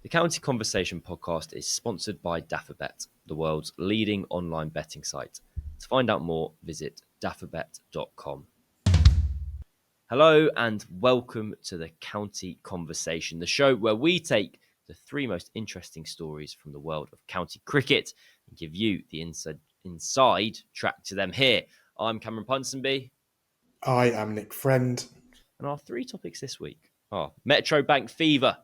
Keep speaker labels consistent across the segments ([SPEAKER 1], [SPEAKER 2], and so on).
[SPEAKER 1] The County Conversation podcast is sponsored by Daffabet, the world's leading online betting site. To find out more, visit daffabet.com. Hello and welcome to the County Conversation, the show where we take the three most interesting stories from the world of county cricket and give you the inside track to them here. I'm Cameron Ponsonby.
[SPEAKER 2] I am Nick Friend.
[SPEAKER 1] And our three topics this week are Metro Bank fever.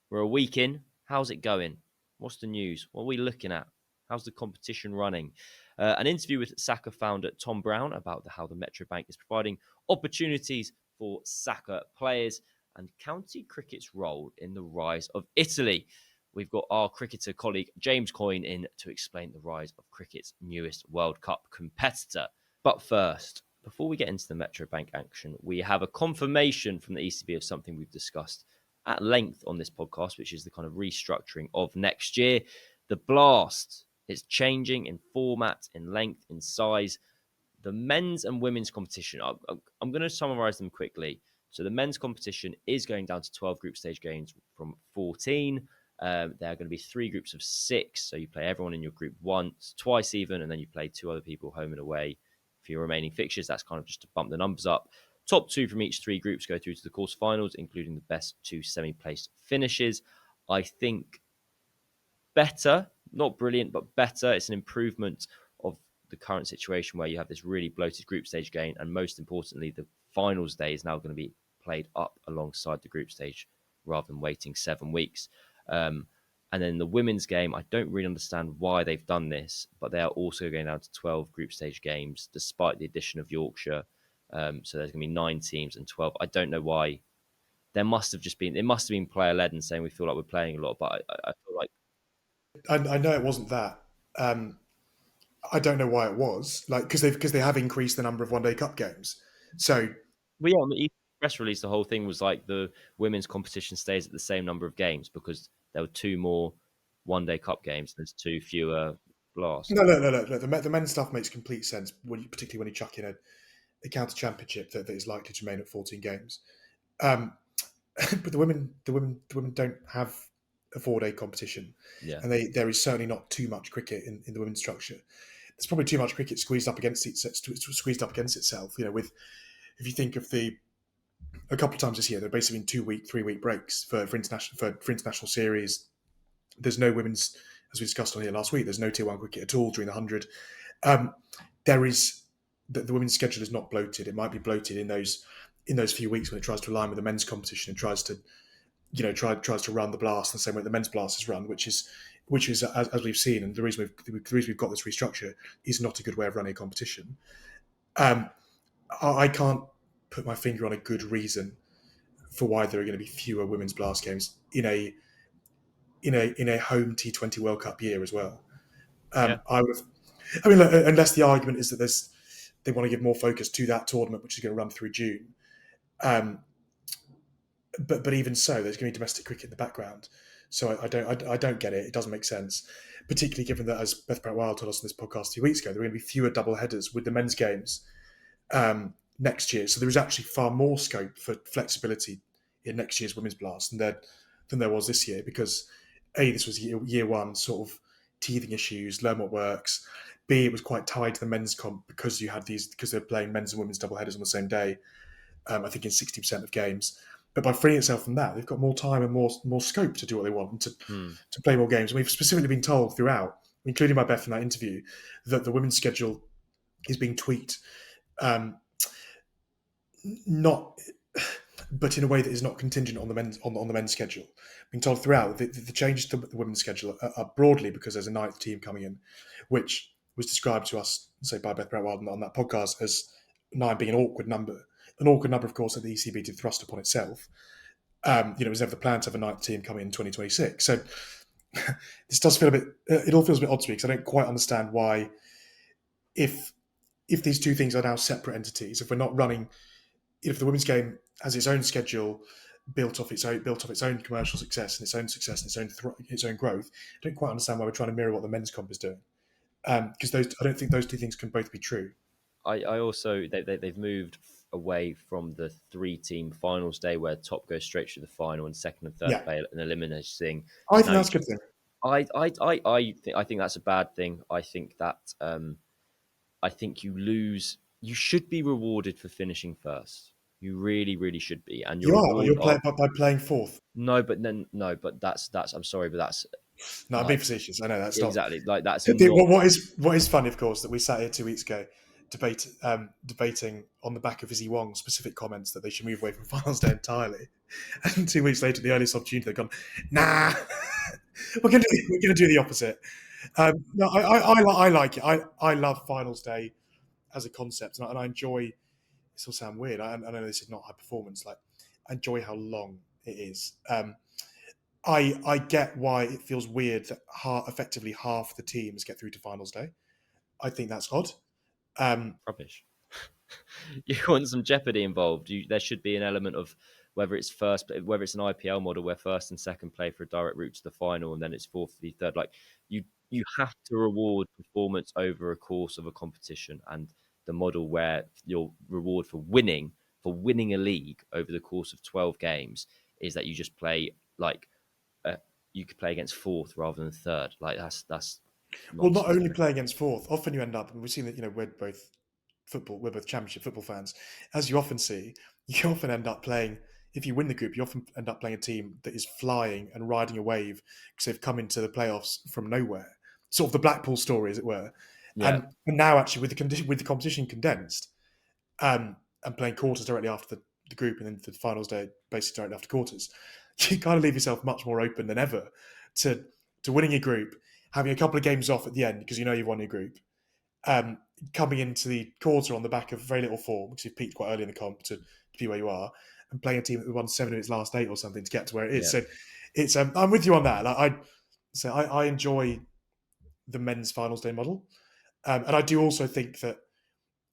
[SPEAKER 1] We're a week in. How's it going? What's the news? What are we looking at? How's the competition running? An interview with SACA founder Tom Brown about how the Metro Bank is providing opportunities for SACA players and county cricket's role in the rise of Italy. We've got our cricketer colleague James Coyne in to explain the rise of cricket's newest World Cup competitor. But first, before we get into the Metro Bank action, we have a confirmation from the ECB of something we've discussed at length on this podcast, which is the kind of restructuring of next year. The Blast is changing in format, in length, in size. The men's and women's competition, I'm going to summarize them quickly. So the men's competition is going down to 12 group stage games from 14. There are going to be 3 groups of 6. So you play everyone in your group once, twice even, and then you play 2 other people home and away for your remaining fixtures. That's kind of just to bump the numbers up. Top 2 from each 3 groups go through to the quarterfinals, including the best 2 semi-placed finishes. I think better, not brilliant, but better. It's an improvement of the current situation where you have this really bloated group stage game, and most importantly, the finals day is now going to be played up alongside the group stage rather than waiting 7 weeks. And then the women's game, I don't really understand why they've done this, but they are also going down to 12 group stage games, despite the addition of Yorkshire. So there's going to be 9 teams and 12. I don't know why. It must have been player-led and saying we feel like we're playing a lot, but I feel like...
[SPEAKER 2] I know it wasn't that. I don't know why it was, because they have increased the number of one-day cup games. So,
[SPEAKER 1] Well, yeah, on the press release, the whole thing was like the women's competition stays at the same number of games because there were 2 more one-day cup games. There's 2 fewer blasts.
[SPEAKER 2] no. The men's stuff makes complete sense, particularly when you chuck in a county championship that is likely to remain at 14 games. But the women don't have a 4-day competition, and there is certainly not too much cricket in the women's structure. There's probably too much cricket squeezed up against itself. If you think of a couple of times this year, there have basically been 2-week, 3-week breaks for international series. There's no women's, as we discussed on here last week. There's no Tier 1 cricket at all during the 100. There is the women's schedule is not bloated. It might be bloated in those few weeks when it tries to align with the men's competition and tries to run the Blast the same way the men's Blast is run, which is as we've seen, and the reason we've got this restructure is not a good way of running a competition. I can't put my finger on a good reason for why there are going to be fewer women's Blast games in a home T20 World Cup year as well. Unless the argument is that they want to give more focus to that tournament, which is going to run through June. But even so, there's going to be domestic cricket in the background. So I don't get it. It doesn't make sense, particularly given that, as Beth Brett-Wild told us on this podcast a few weeks ago, there are going to be fewer double headers with the men's games next year. So there is actually far more scope for flexibility in next year's Women's Blast than there was this year, because A, this was year one sort of teething issues, learn what works. B, it was quite tied to the men's comp because they're playing men's and women's double headers on the same day. I think in 60% of games. But by freeing itself from that, they've got more time and more scope to do what they want and to play more games. And we've specifically been told throughout, including by Beth in that interview, that the women's schedule is being tweaked, but in a way that is not contingent on the men's schedule. Being told throughout the changes to the women's schedule are broadly because there's a 9th team coming in, which was described to us, say, by Beth Brett-Wild on that podcast as 9 being an awkward number. An awkward number, of course, that the ECB did thrust upon itself. It was never the plan to have a 9th team come in 2026. So this does feel a bit. It all feels a bit odd to me because I don't quite understand why, if these two things are now separate entities, if we're not running, if the women's game has its own schedule built off its own commercial success and its own growth, I don't quite understand why we're trying to mirror what the men's comp is doing. Because I don't think those two things can both be true.
[SPEAKER 1] I also they've moved away from the 3-team finals day where top goes straight to the final and second and third
[SPEAKER 2] Yeah,
[SPEAKER 1] play an elimination thing.
[SPEAKER 2] I think
[SPEAKER 1] Now,
[SPEAKER 2] that's a good thing.
[SPEAKER 1] I think that's a bad thing. I think that I think you lose. You should be rewarded for finishing first. You really, really should be, and your
[SPEAKER 2] You are, but
[SPEAKER 1] reward.
[SPEAKER 2] you're playing by playing fourth.
[SPEAKER 1] No, but then no, but that's. I'm sorry, but that's
[SPEAKER 2] No, I'm being
[SPEAKER 1] like
[SPEAKER 2] facetious. I know that's not.
[SPEAKER 1] exactly like that's not
[SPEAKER 2] What is funny, of course, that we sat here 2 weeks ago debating on the back of Izzy Wong's specific comments that they should move away from finals day entirely, and 2 weeks later, the earliest opportunity, they've gone, nah, we're gonna do the opposite. No, I like it. I love finals day as a concept, and I enjoy. This will sound weird. I know this is not high performance. Like, I enjoy how long it is. I get why it feels weird that effectively half the teams get through to finals day. I think that's odd.
[SPEAKER 1] rubbish. You want some jeopardy involved. There should be an element of whether it's an IPL model where first and second play for a direct route to the final, and then it's fourth, the third. Like you have to reward performance over a course of a competition, and the model where your reward for winning a league over the course of 12 games is that you just play like you could play against fourth rather than third. Like that's
[SPEAKER 2] Well, not
[SPEAKER 1] nonsense.
[SPEAKER 2] only play against fourth, often you end up, and we've seen that, we're both championship football fans. As you often see, you often end up playing, if you win the group, you often end up playing a team that is flying and riding a wave because they've come into the playoffs from nowhere. Sort of the Blackpool story, as it were.
[SPEAKER 1] Yeah,
[SPEAKER 2] And now, actually, with the competition condensed, and playing quarters directly after the group and then the finals day basically directly after quarters, you kind of leave yourself much more open than ever to winning your group, having a couple of games off at the end because you know you've won your group, coming into the quarter on the back of very little form because you've peaked quite early in the comp to be where you are, and playing a team that won 7 of its last 8 or something to get to where it is.
[SPEAKER 1] yeah.
[SPEAKER 2] So it's I'm with you on that. I enjoy the men's finals day model, and I do also think that,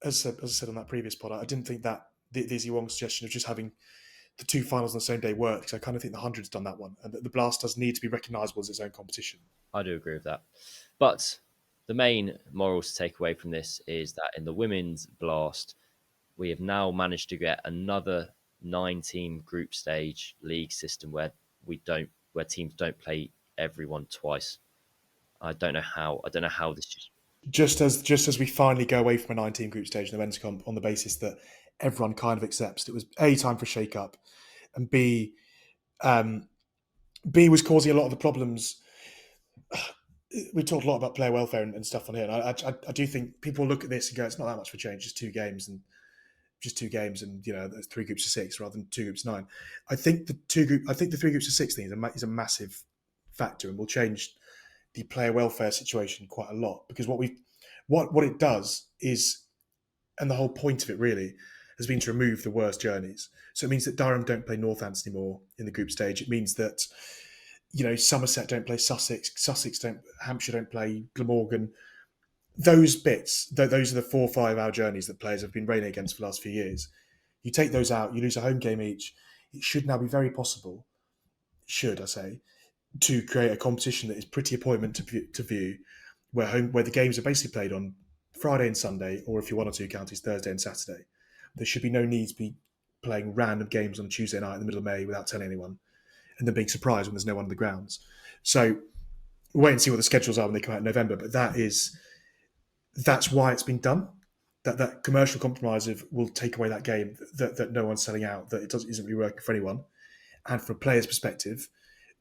[SPEAKER 2] as I said on that previous pod, I didn't think that the Izzy Wong suggestion of just having the 2 finals on the same day works. I kind of think the 100's done that one, and that the Blast does need to be recognisable as its own competition.
[SPEAKER 1] I do agree with that. But the main moral to take away from this is that in the women's blast, we have now managed to get another 9-team group stage league system where teams don't play everyone twice. I don't know how. I don't know how this is.
[SPEAKER 2] Just as we finally go away from a 9-team group stage in the men's comp on the basis that everyone kind of accepts it was A, time for a shake up, and um, B was causing a lot of the problems. We talked a lot about player welfare and stuff on here, and I do think people look at this and go, it's not that much of a change, just 2 games, and there's 3 groups of 6 rather than 2 groups of 9. I think the 3 groups of 6 thing is a massive factor and will change the player welfare situation quite a lot, because what it does is, and the whole point of it really has been to remove the worst journeys. So it means that Durham don't play Northants anymore in the group stage. It means that Somerset don't play Hampshire don't play Glamorgan. Those bits, those are the 4 or 5 hour journeys that players have been raining against for the last few years. You take those out, you lose a home game each. It should now be very possible, should I say, to create a competition that is pretty appointment to view, where the games are basically played on Friday and Sunday, or if you're 1 or 2 counties, Thursday and Saturday. There should be no need to be playing random games on a Tuesday night in the middle of May without telling anyone, and then being surprised when there's no one on the grounds. So we'll wait and see what the schedules are when they come out in November. But that's why it's been done. That commercial compromise will take away that game that no one's selling out, that isn't really working for anyone. And from a player's perspective,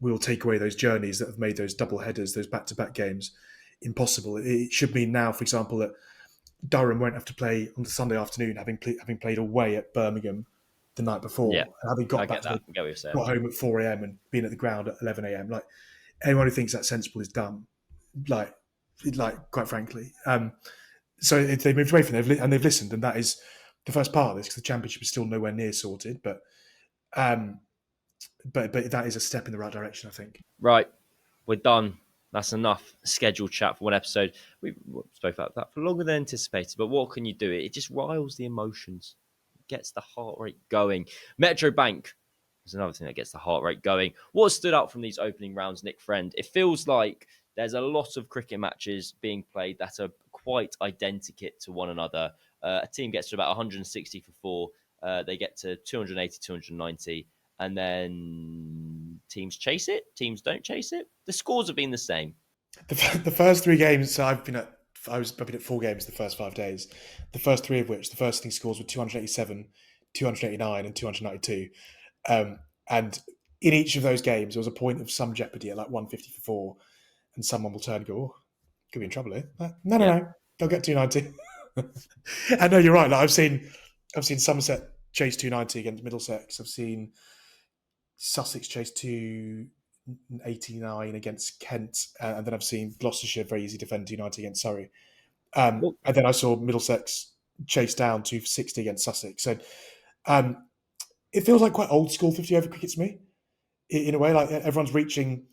[SPEAKER 2] we'll take away those journeys that have made those double headers, those back-to-back games, impossible. It should mean now, for example, that Durham won't have to play on the Sunday afternoon, having played away at Birmingham the night before,
[SPEAKER 1] Yeah,
[SPEAKER 2] and having
[SPEAKER 1] I get that. I get what you're saying.
[SPEAKER 2] got home at 4 a.m. and been at the ground at 11 a.m. Like, anyone who thinks that's sensible is dumb. Like quite frankly. So they moved away from it, and they've listened, and that is the first part of this, because the championship is still nowhere near sorted. But that is a step in the right direction, I think.
[SPEAKER 1] Right, we're done. That's enough scheduled chat for one episode. We spoke about that for longer than anticipated, but what can you do? It just riles the emotions, gets the heart rate going. Metro Bank is another thing that gets the heart rate going. What stood out from these opening rounds, Nick Friend? It feels like there's a lot of cricket matches being played that are quite identikit to one another. A team gets to about 160 for 4, They get to 280, 290, and then teams chase it. Teams don't chase it. The scores have been the same.
[SPEAKER 2] The first 3 games, so I've been at 4 games the first 5 days. The first three of which, the first thing scores were 287, 289, and 292. And in each of those games, there was a point of some jeopardy at like 150 for four, and someone will turn and go, "Oh, could be in trouble here." No, no,
[SPEAKER 1] Yeah.
[SPEAKER 2] no, they'll get 290. And no, you're right. Like I've seen Somerset chase 290 against Middlesex. I've seen Sussex chase 289 against Kent, and then I've seen Gloucestershire very easy defend 290 against Surrey.
[SPEAKER 1] Well,
[SPEAKER 2] And then I saw Middlesex chase down 260 against Sussex. So um, it feels like quite old school 50 over cricket to me, in a way. Like everyone's reaching.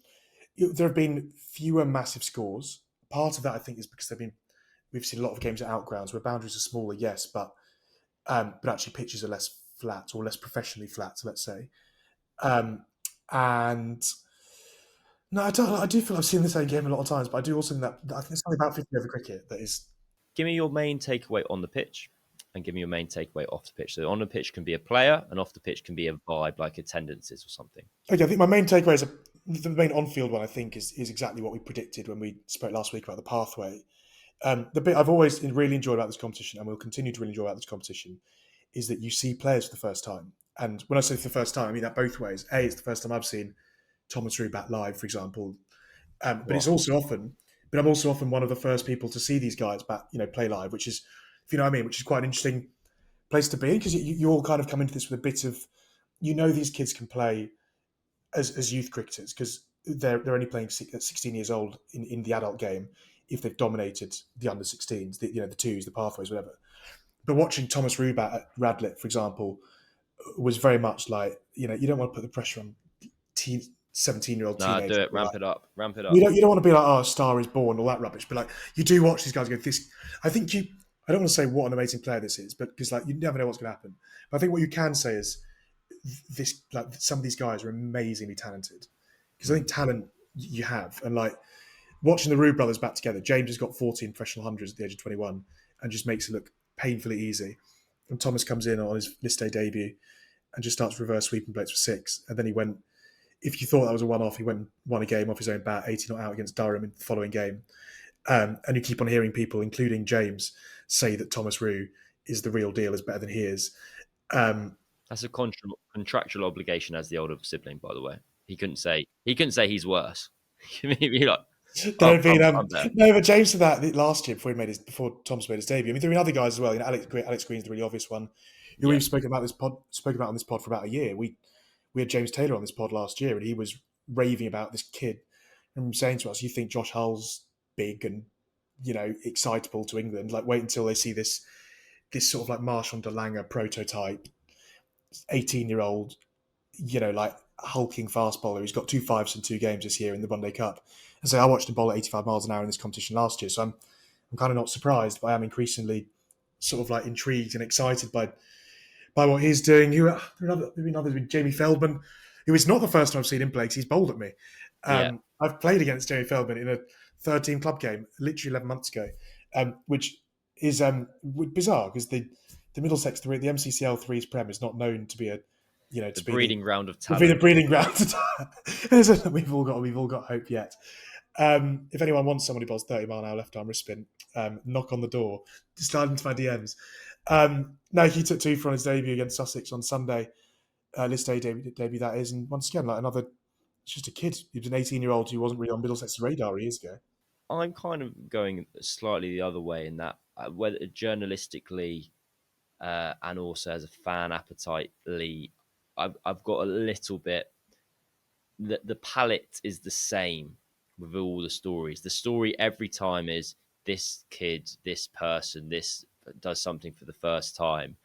[SPEAKER 2] There have been fewer massive scores. Part of that, I think, is because we've seen a lot of games at outgrounds where boundaries are smaller, yes, but actually pitches are less flat or less professionally flat, let's say. Um, and no, I do feel I've seen the same game a lot of times, but I do also think that I think there's something about 50 over cricket that is.
[SPEAKER 1] give me your main takeaway on the pitch and give me your main takeaway off the pitch. So on the pitch can be a player and off the pitch can be a vibe like attendances or something.
[SPEAKER 2] Okay, I think my main takeaway is the main on-field one. I think is exactly what we predicted when we spoke last week about the pathway. The bit I've always really enjoyed about this competition, and will continue to really enjoy about this competition, is that you see players for the first time. And when I say for the first time, I mean that both ways. A, it's the first time I've seen Thomas Rue bat live, for example. But it's also often, but I'm also often one of the first people to see these guys play live, which is, if you know what I mean, which is quite an interesting place to be, because you all kind of come into this with a bit of, these kids can play as youth cricketers because they're only playing at 16 years old in the adult game if they've dominated the under 16s, the twos, the pathways, whatever. But watching Thomas Rubat at Radlett, for example, was very much like, you don't want to put the pressure on 17-year-old
[SPEAKER 1] Nah, do
[SPEAKER 2] teenagers.
[SPEAKER 1] it. Ramp it up. Ramp it up.
[SPEAKER 2] You don't want to be like, oh, a star is born, all that rubbish. But like, you do watch these guys go, this. I think I don't want to say what an amazing player this is, but because like you never know what's going to happen. But I think what you can say is this, like some of these guys are amazingly talented, because I think talent you have, and like watching the Rue brothers back together. James has got 14 professional hundreds at the age of 21 and just makes it look painfully easy. And Thomas comes in on his list day debut and just starts reverse sweeping plates for six. And then he went, if you thought that was a one-off, he went and won a game off his own bat, 80 not out against Durham in the following game. And you keep on hearing people, including James, say that Thomas Rue is the real deal, is better than he is.
[SPEAKER 1] That's a contractual obligation as the older sibling, by the way. He couldn't say he's worse. Maybe like,
[SPEAKER 2] There have been,
[SPEAKER 1] I'm there.
[SPEAKER 2] no, but James said that last year before Thomas made his debut. I mean, there have been other guys as well. Alex Green's the really obvious one, who we've spoken about on this pod for about a year. We had James Taylor on this pod last year, and he was raving about this kid and saying to us, "You think Josh Hull's big and excitable to England? Like, wait until they see this sort of like Marshall de Lange prototype, 18-year-old, like hulking fast bowler who's got 2 5s in 2 games this year in the One Day Cup." And so I watched him bowl at 85 miles an hour in this competition last year. So I'm kind of not surprised, but I am increasingly sort of like intrigued and excited by what he's doing. There have been others, Jamie Feldman, who is not the first time I've seen him play because he's bowled at me. I've played against Jamie Feldman in a third-team club game literally 11 months ago, which is bizarre because the Middlesex 3, the MCCL 3's Prem is not known to be
[SPEAKER 1] the breeding ground of
[SPEAKER 2] to be
[SPEAKER 1] talent.
[SPEAKER 2] the breeding ground. We've all got hope yet. If anyone wants somebody who bowls 30 mile an hour left arm wrist spin, knock on the door. Slide into my DMs. No, he took 2 for on his debut against Sussex on Sunday. List day debut that is, and once again, like it's just a kid. He was an 18-year-old who wasn't really on Middlesex's radar years ago.
[SPEAKER 1] I'm kind of going slightly the other way in that, whether journalistically and also as a fan appetitely, I've got a little bit. The palette is the same with all the stories. The story every time is this kid, this person, this does something for the first time.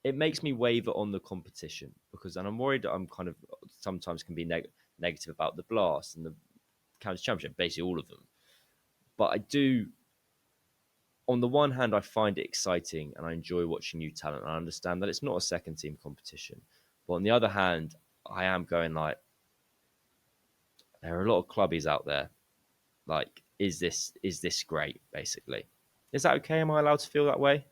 [SPEAKER 1] It makes me waver on the competition because, and I'm worried that I'm kind of sometimes can be negative about the Blast and the County Championship, basically all of them. But I do, on the one hand, I find it exciting and I enjoy watching new talent. I understand that it's not a second team competition. But on the other hand, I am going like, there are a lot of clubbies out there. Like, is this great, basically? Is that okay? Am I allowed to feel that way?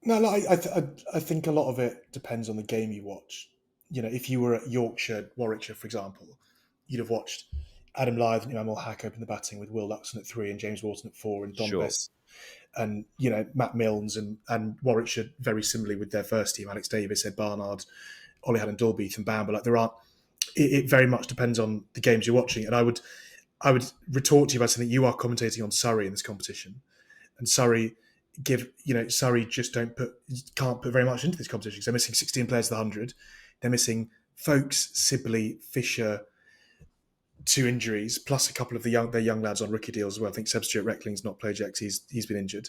[SPEAKER 2] No, I think a lot of it depends on the game you watch. You know, if you were at Yorkshire, Warwickshire, for example, you'd have watched Adam Lyth and Emil Hack open the batting with Will Luxon at 3 and James Walton at 4 and Don
[SPEAKER 1] Sure.
[SPEAKER 2] Bess and, Matt Milnes and Warwickshire very similarly with their first team, Alex Davis, Ed Barnard, Ollie Haddon Dolbeath and Bamber. Like there aren't it very much depends on the games you're watching. And I would retort to you by saying that you are commentating on Surrey in this competition. And Surrey just can't put very much into this competition because they're missing 16 players to the 100. They're missing Folkes, Sibley, Fisher, 2 injuries, plus a couple of their young lads on rookie deals as well. I think Seb Stuart Reckling's not played yet because he's been injured.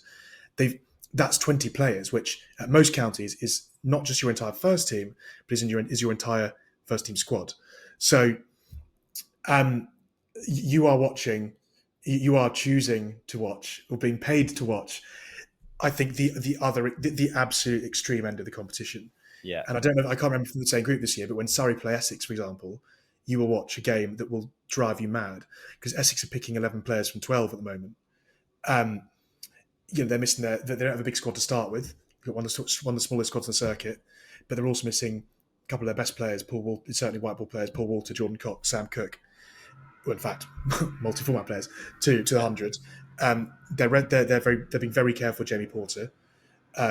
[SPEAKER 2] That's 20 players, which at most counties is not just your entire first team, but is your entire first team squad. So um, you are choosing to watch or being paid to watch. I think the absolute extreme end of the competition.
[SPEAKER 1] Yeah.
[SPEAKER 2] And I don't know, I can't remember from the same group this year, but when Surrey play Essex, for example, you will watch a game that will drive you mad because Essex are picking 11 players from 12 at the moment. Um, they're missing they don't have a big squad to start with. They've got one of the smallest squads on the circuit, but they're also missing a couple of their best players, certainly white ball players, Paul Walter, Jordan Cox, Sam Cook. Well, in fact, multi-format players to the 100. They're being very careful with Jamie Porter.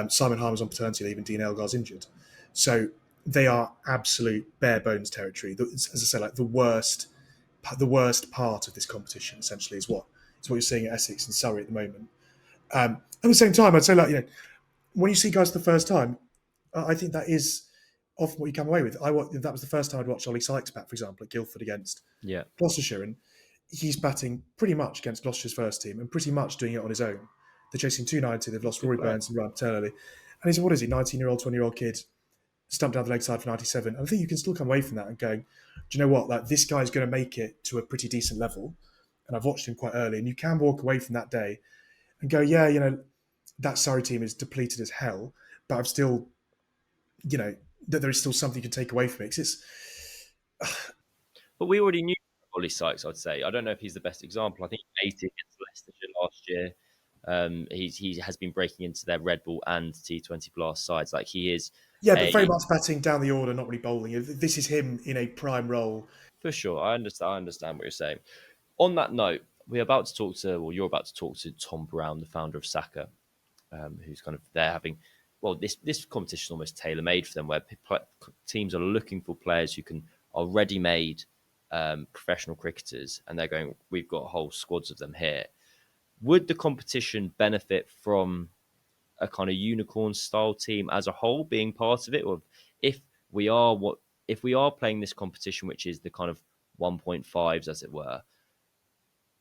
[SPEAKER 2] Simon Harmer's on paternity leave and Dean Elgar's injured. So they are absolute bare bones territory. As I say, like the worst part of this competition essentially is what you're seeing at Essex and Surrey at the moment. At the same time, I'd say when you see guys for the first time, I think that is often what you come away with. That was the first time I'd watched Ollie Sykes bat, for example, at Guildford against
[SPEAKER 1] Yeah.
[SPEAKER 2] Gloucestershire, and he's batting pretty much against Gloucestershire's first team and pretty much doing it on his own. They're chasing 290. They've lost
[SPEAKER 1] Good
[SPEAKER 2] Rory
[SPEAKER 1] player.
[SPEAKER 2] Burns and Ryan Patel early. And he said, what is he, 19-year-old, 20-year-old kid, stumped down the leg side for 97. And I think you can still come away from that and going, do you know what? Like this guy's going to make it to a pretty decent level. And I've watched him quite early. And you can walk away from that day and go, yeah, that Surrey team is depleted as hell, but I've still, that there is still something you can take away from it.
[SPEAKER 1] But we already knew Ollie Sykes, I'd say. I don't know if he's the best example. I think he made it against Leicestershire last year. He has been breaking into their Red Bull and T20 Blast sides. Like he is
[SPEAKER 2] Yeah, but very much batting down the order, not really bowling. This is him in a prime role.
[SPEAKER 1] for sure. I understand what you're saying. On that note, you're about to talk to Tom Brown, the founder of SACA, who's kind of they're having. Well, this competition is almost tailor made for them, where teams are looking for players who are ready made professional cricketers, and they're going. We've got whole squads of them here. Would the competition benefit from a kind of unicorn style team as a whole being part of it, or if we are playing this competition, which is the kind of 1.5s as it were,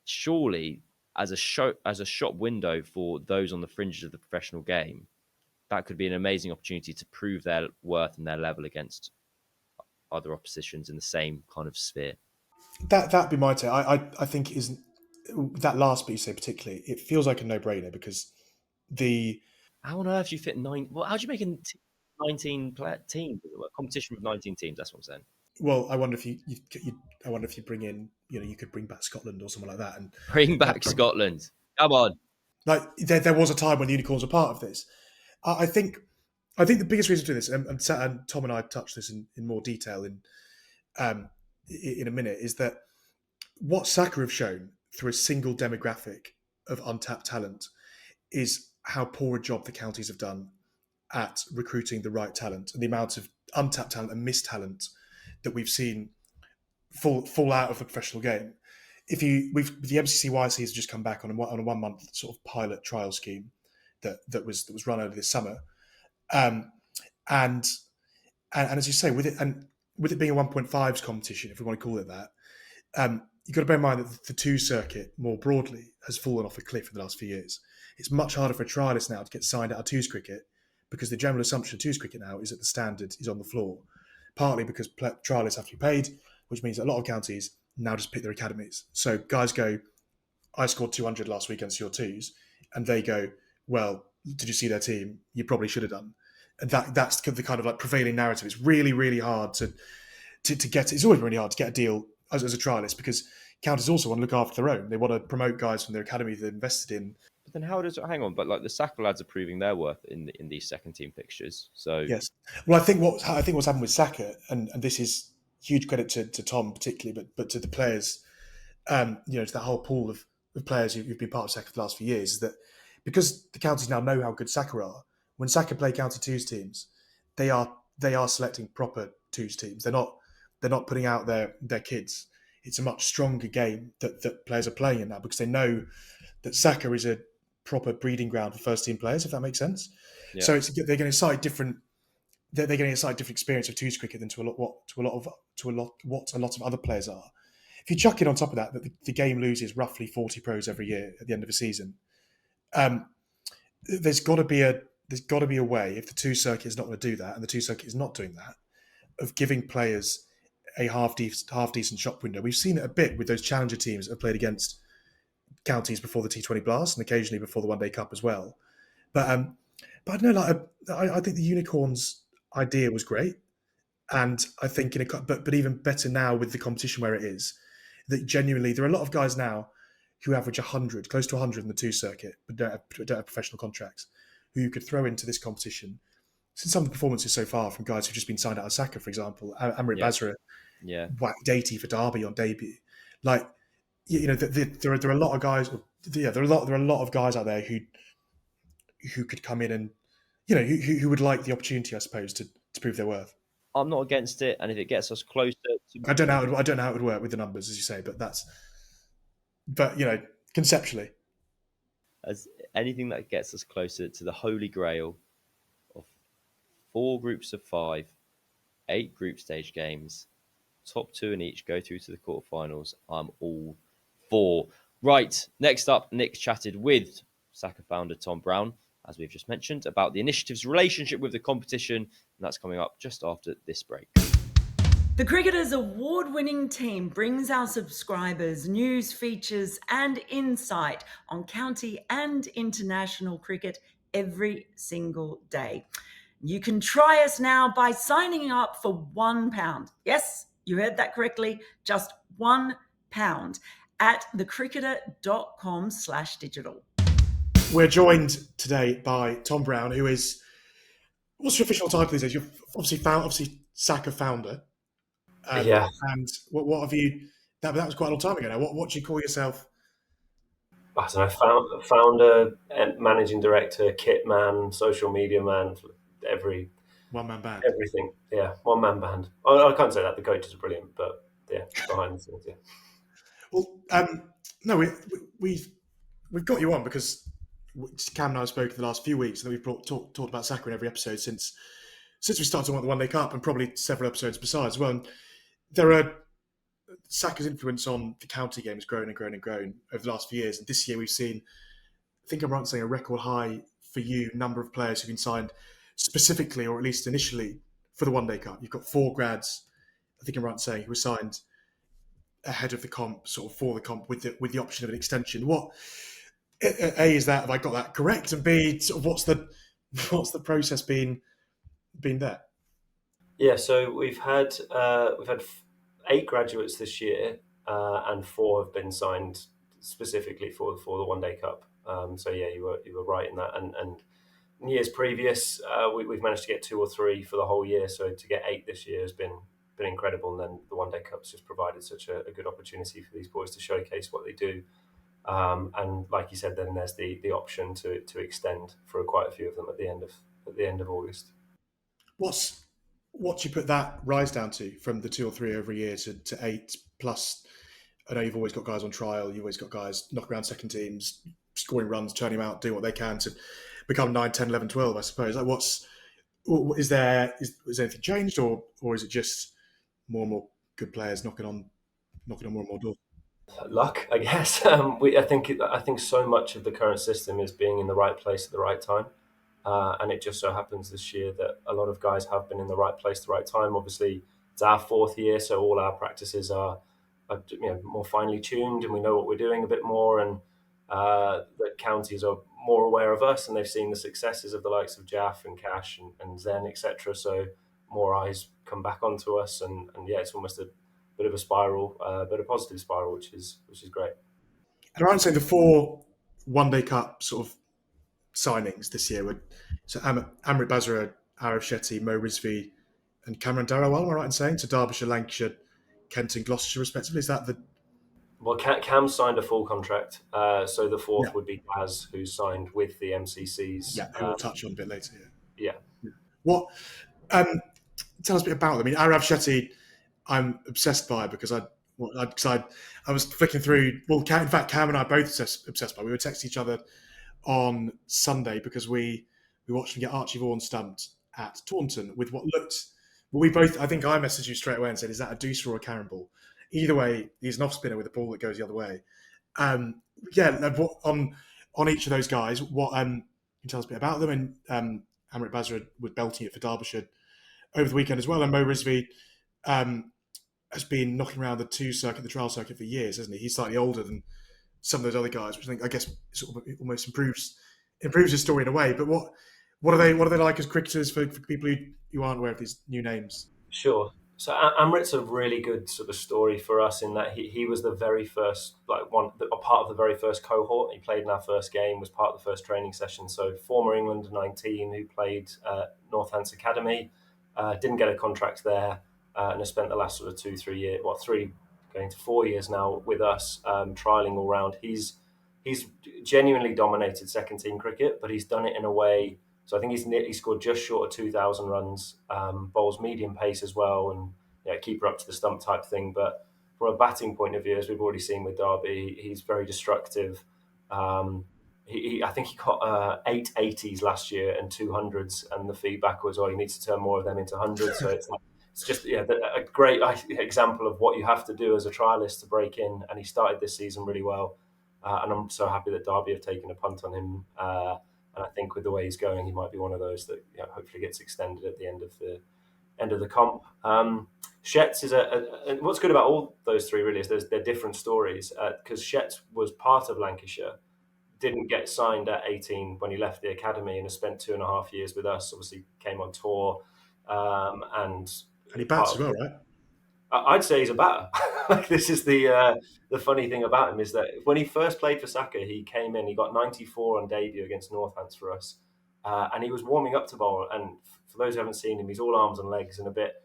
[SPEAKER 1] surely as a shop window for those on the fringes of the professional game, that could be an amazing opportunity to prove their worth and their level against other oppositions in the same kind of sphere.
[SPEAKER 2] That'd be my take. I think it isn't that last bit you say particularly. It feels like a no brainer because the
[SPEAKER 1] How on earth do you fit nine? Well, how do you make a 19 team competition with 19 teams? That's what I'm saying.
[SPEAKER 2] well, I wonder if I wonder if you bring in you could bring back Scotland or someone like that and
[SPEAKER 1] Bring back Scotland. Come on.
[SPEAKER 2] like there was a time when the unicorns were part of this. I think the biggest reason to do this, and Tom and I touched this in more detail um, in a minute, is that what SACA have shown through a single demographic of untapped talent is how poor a job the counties have done at recruiting the right talent and the amount of untapped talent and missed talent that we've seen fall out of the professional game. The MCCYC has just come back on a 1 month sort of pilot trial scheme that was run earlier this summer, um, and as you say, with it being a 1.5s competition, if we want to call it that, you've got to bear in mind that the two circuit more broadly has fallen off a cliff in the last few years. It's much harder for a trialist now to get signed out of twos cricket because the general assumption of twos cricket now is that the standard is on the floor, partly because trialists have to be paid, which means that a lot of counties now just pick their academies. So guys go, I scored 200 last week against your twos, and they go, well, did you see their team? You probably should have done. And that's the kind of like prevailing narrative. It's really, really hard to get. It's always really hard to get a deal as a trialist because counties also want to look after their own. They want to promote guys from their academy they've invested in.
[SPEAKER 1] But then how does it hang on? But like the SACA lads are proving their worth in these second team fixtures. So
[SPEAKER 2] Yes. Well, I think what's happened with Saka, and this is huge credit to Tom particularly, but to the players, to that whole pool of players who've been part of Saka for the last few years, is that because the counties now know how good Saka are, when Saka play county twos teams, they are selecting proper twos teams. They're not putting out their kids. It's a much stronger game that players are playing in now because they know that Saka is a proper breeding ground for first team players, if that makes sense.
[SPEAKER 1] yeah,
[SPEAKER 2] So they're getting a slightly different. They're getting a slightly different experience of twos cricket than to what a lot of other players are. If you chuck in on top of that the game loses roughly 40 pros every year at the end of a season, um, there's got to be a way, if the two circuit is not going to do that and the two circuit is not doing that, of giving players a half decent shot window. We've seen it a bit with those challenger teams that have played against counties before the T20 Blast and occasionally before the One Day Cup as well. But I don't know, I think the unicorns idea was great, and I think but even better now with the competition where it is, that genuinely there are a lot of guys now who average 100, close to 100 in the two circuit, but don't have professional contracts, who you could throw into this competition. Since some of the performances so far from guys who've just been signed out of SACA, for example, Amrit
[SPEAKER 1] yeah,
[SPEAKER 2] Basra
[SPEAKER 1] yeah.
[SPEAKER 2] whacked 80 for Derby on debut. Like, there are a lot of guys. Yeah, there are a lot of guys out there who could come in and who would like the opportunity, I suppose, to prove their worth.
[SPEAKER 1] I'm not against it, and if it gets us closer to
[SPEAKER 2] I don't know how it would work with the numbers, as you say, but conceptually.
[SPEAKER 1] as anything that gets us closer to the holy grail of 4 groups of 5, 8 group stage games, top 2 in each go through to the quarterfinals, I'm all for. Right, next up, Nick chatted with SACA founder Tom Brown, as we've just mentioned, about the initiative's relationship with the competition, and that's coming up just after this break.
[SPEAKER 3] The Cricketers' award-winning team brings our subscribers news, features and insight on county and international cricket every single day. You can try us now by signing up for £1. Yes, you heard that correctly, just £1 at thecricketer.com/digital.
[SPEAKER 2] We're joined today by Tom Brown, who is, what's your official title these days? You're obviously SACA founder.
[SPEAKER 4] Yeah,
[SPEAKER 2] And what have you? That was quite a long time ago now. What do you call yourself?
[SPEAKER 4] I don't know. Founder, managing director, kit man, social media man,
[SPEAKER 2] One man band.
[SPEAKER 4] everything. Yeah, one man band. I can't say that the coaches are brilliant, but yeah, behind the scenes, yeah.
[SPEAKER 2] Well, no, we've got you on because Cam and I have spoken the last few weeks, and then we've talked about SACA in every episode since we started talking about the One Day Cup, and probably several episodes besides. Well, and there are SACA's influence on the county game has grown and grown and grown over the last few years, and this year we've seen, I think I'm right in saying, a record high for you number of players who've been signed specifically, or at least initially, for the One Day Cup. You've got 4 grads, I think I'm right in saying, who were signed ahead of the comp, sort of for the comp, with the option of an extension. What A is that? Have I got that correct? And B, sort of what's the process been there?
[SPEAKER 4] Yeah, so we've had 8 graduates this year, and 4 have been signed specifically for the One Day Cup. So yeah, you were right in that. And in years previous, we've managed to get 2 or 3 for the whole year. So to get 8 this year has been incredible. And then the One Day Cup's just provided such a good opportunity for these boys to showcase what they do. And like you said, then there's the option to extend for quite a few of them at the end of August.
[SPEAKER 2] What do you put that rise down to, from the 2 or 3 every year to 8 plus? I know you've always got guys on trial, you've always got guys knocking around second teams, scoring runs, turning them out, doing what they can to become 9, 10, 11, 12, I suppose. Like, is anything changed, or is it just more and more good players knocking on more and more doors?
[SPEAKER 4] Luck, I guess. I think so much of the current system is being in the right place at the right time, and it just so happens this year that a lot of guys have been in the right place at the right time. Obviously, it's our 4th year, so all our practices are more finely tuned, and we know what we're doing a bit more, and the counties are more aware of us, and they've seen the successes of the likes of Jaff and Cash and Zen, etc. So more eyes come back onto us, and yeah, it's almost a bit of a spiral, but a positive spiral, which is great.
[SPEAKER 2] And I'm saying the 4 One Day Cup sort of signings this year were so Amrit Basra, Arif Shetty, Mo Rizvi, and Cameron Darrowell. Am I right in saying? So Derbyshire, Lancashire, Kent, and Gloucestershire, respectively. Is that the?
[SPEAKER 4] Well, Cam signed a full contract, so the fourth
[SPEAKER 2] Yeah.
[SPEAKER 4] would be Daz, who signed with the MCCs.
[SPEAKER 2] Yeah, who we'll touch on a bit later.
[SPEAKER 4] Yeah.
[SPEAKER 2] What? Tell us a bit about them. I mean, Arav Shetty, I'm obsessed by because I was flicking through. Well, in fact, Cam and I are both obsessed by. We were texting each other on Sunday because we watched him get Archie Vaughan stumped at Taunton with what looked. Well, we both. I think I messaged you straight away and said, "Is that a deuce or a caramball?" Either way, he's an off spinner with a ball that goes the other way. On each of those guys, what can you tell us a bit about them? And Amrit Basra was belting it for Derbyshire over the weekend as well. And Mo Rizvi has been knocking around the trial circuit for years, hasn't he? He's slightly older than some of those other guys, which I guess sort of almost improves his story in a way. But what are they like as cricketers for people who aren't aware of these new names?
[SPEAKER 4] Sure. So Amrit's a really good sort of story for us in that he was the very first, a part of the very first cohort. He played in our first game, was part of the first training session. So former England 19 who played Northants Academy, didn't get a contract there, and has spent the last sort of 2-3 years, three going to 4 years now with us, trialing all round. He's genuinely dominated second team cricket, but he's done it in a way. So I think he scored just short of 2,000 runs, bowls medium pace as well, and keeper up to the stump type thing. But from a batting point of view, as we've already seen with Derby, he's very destructive. I think he got 8 80s last year and 200s, and the feedback was, you need to turn more of them into hundreds. So it's just a great example of what you have to do as a trialist to break in. And he started this season really well, and I'm so happy that Derby have taken a punt on him. And I think with the way he's going, he might be one of those that hopefully gets extended at the end of the comp. Shetts is and what's good about all those three really is they're different stories, because Shetts was part of Lancashire, didn't get signed at 18 when he left the academy, and has spent 2.5 years with us. Obviously came on tour, and
[SPEAKER 2] he bats as well, right?
[SPEAKER 4] I'd say he's a batter. This is the funny thing about him is that when he first played for SACA, he came in, he got 94 on debut against Northants for us, and he was warming up to bowl. And for those who haven't seen him, he's all arms and legs and a bit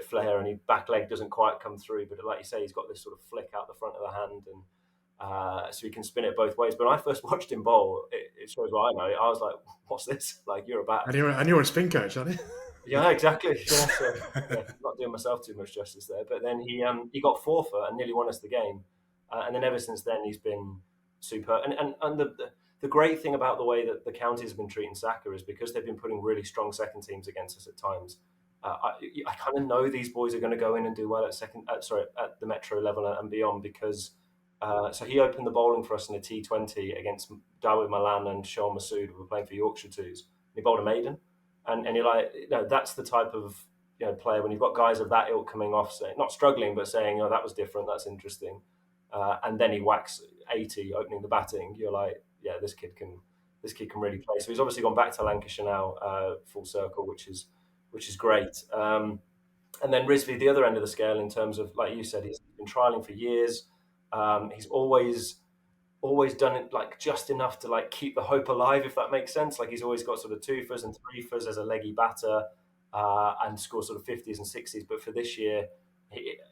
[SPEAKER 4] flair, and his back leg doesn't quite come through. But like you say, he's got this sort of flick out the front of the hand, and so he can spin it both ways. But when I first watched him bowl, it shows what I know. I was like, "What's this? Like, you're a batter."
[SPEAKER 2] And you're a spin coach, aren't you?
[SPEAKER 4] Yeah, exactly. Yeah, so, not doing myself too much justice there. But then he got forfeit and nearly won us the game. And then ever since then, he's been superb. And the great thing about the way that the counties have been treating SACA is because they've been putting really strong second teams against us at times. I kind of know these boys are going to go in and do well at the Metro level and beyond, because so he opened the bowling for us in a T20 against Dawid Malan and Sean Masood, who were playing for Yorkshire Twos. He bowled a maiden. And you're like, that's the type of player when you've got guys of that ilk coming off, not struggling, but saying, that was different, that's interesting. And then he whacks 80 opening the batting. You're like, this kid can really play. So he's obviously gone back to Lancashire now, full circle, which is great. And then Rizvi, the other end of the scale, in terms of, like you said, he's been trialing for years. He's always done it just enough to keep the hope alive, if that makes sense. He's always got sort of 2-fers and 3-fers as a leggy batter, and score sort of 50s and 60s. But for this year,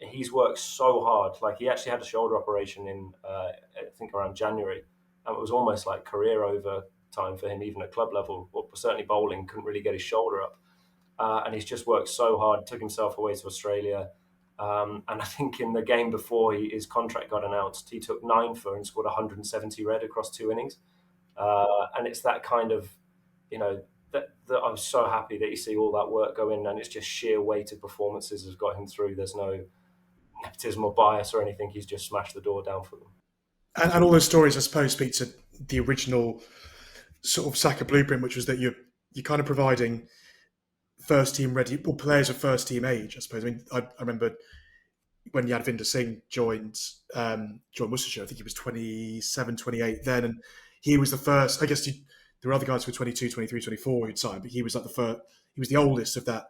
[SPEAKER 4] he's worked so hard. He actually had a shoulder operation in I think around January, and it was almost like career over time for him, even at club level. Well, certainly bowling, couldn't really get his shoulder up, and he's just worked so hard. Took himself away to Australia. And I think in the game before his contract got announced, he took 9-for and scored 170 red across 2 innings. And it's that kind of, that I'm so happy that you see all that work go in, and it's just sheer weight of performances has got him through. There's no nepotism or bias or anything. He's just smashed the door down for them.
[SPEAKER 2] And all those stories, I suppose, speak to the original sort of SACA blueprint, which was that you're kind of providing first team ready, or players of first team age, I suppose. I mean, I remember when Yadvinder Singh joined Worcestershire, I think he was 27, 28 then, and he was the first. I guess there were other guys who were 22, 23, 24 who'd signed, but he was the first. He was the oldest of that,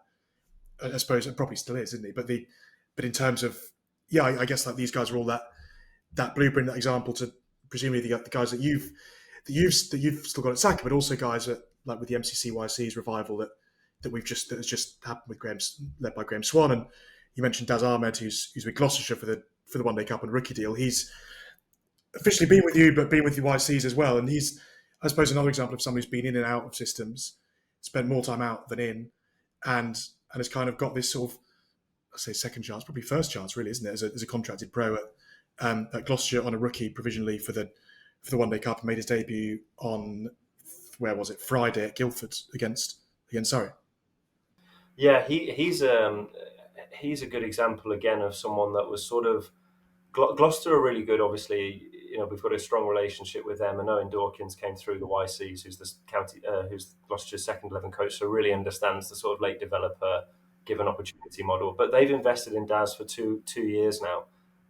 [SPEAKER 2] I suppose, and probably still is, isn't he? But in terms of, I guess these guys are all that blueprint, that example to presumably the guys that you've you've still got at SACA, but also guys like with the MCCYC's revival that has just happened with led by Graham Swan, and you mentioned Daz Ahmed, who's with Gloucestershire for the One Day Cup and rookie deal. He's officially been with you, but been with the YCs as well, and he's, I suppose, another example of someone who's been in and out of systems, spent more time out than in, and has kind of got this sort of, I say second chance, probably first chance, really, isn't it? As a contracted pro at Gloucestershire on a rookie provisionally for the One Day Cup, and made his debut on, where was it, Friday at Guildford against Surrey.
[SPEAKER 4] Yeah, he's a good example again of someone that was sort of Gloucester are really good. Obviously, we've got a strong relationship with them. And Owen Dawkins came through the YCs, who's the who's Gloucester's second 11 coach, so really understands the sort of late developer given opportunity model. But they've invested in Daz for two years now,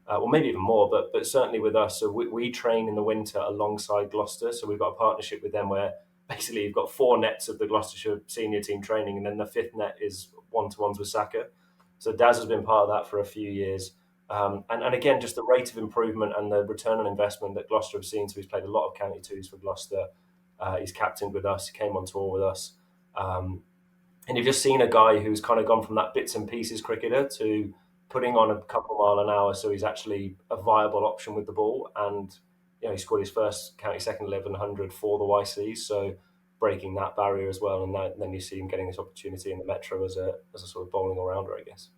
[SPEAKER 4] well maybe even more, but certainly with us. So we train in the winter alongside Gloucester. So we've got a partnership with them where basically you've got 4 nets of the Gloucestershire senior team training, and then the 5th net is one-to-ones with SACA. So Daz has been part of that for a few years. And again, just the rate of improvement and the return on investment that Gloucester have seen. So he's played a lot of County Twos for Gloucester. He's captained with us. He came on tour with us. And you've just seen a guy who's kind of gone from that bits and pieces cricketer to putting on a couple mile an hour. So he's actually a viable option with the ball. And he scored his first County second 1100 for the YCs. So breaking that barrier as well. And then you see him getting this opportunity in the Metro as a sort of bowling all-rounder, I guess.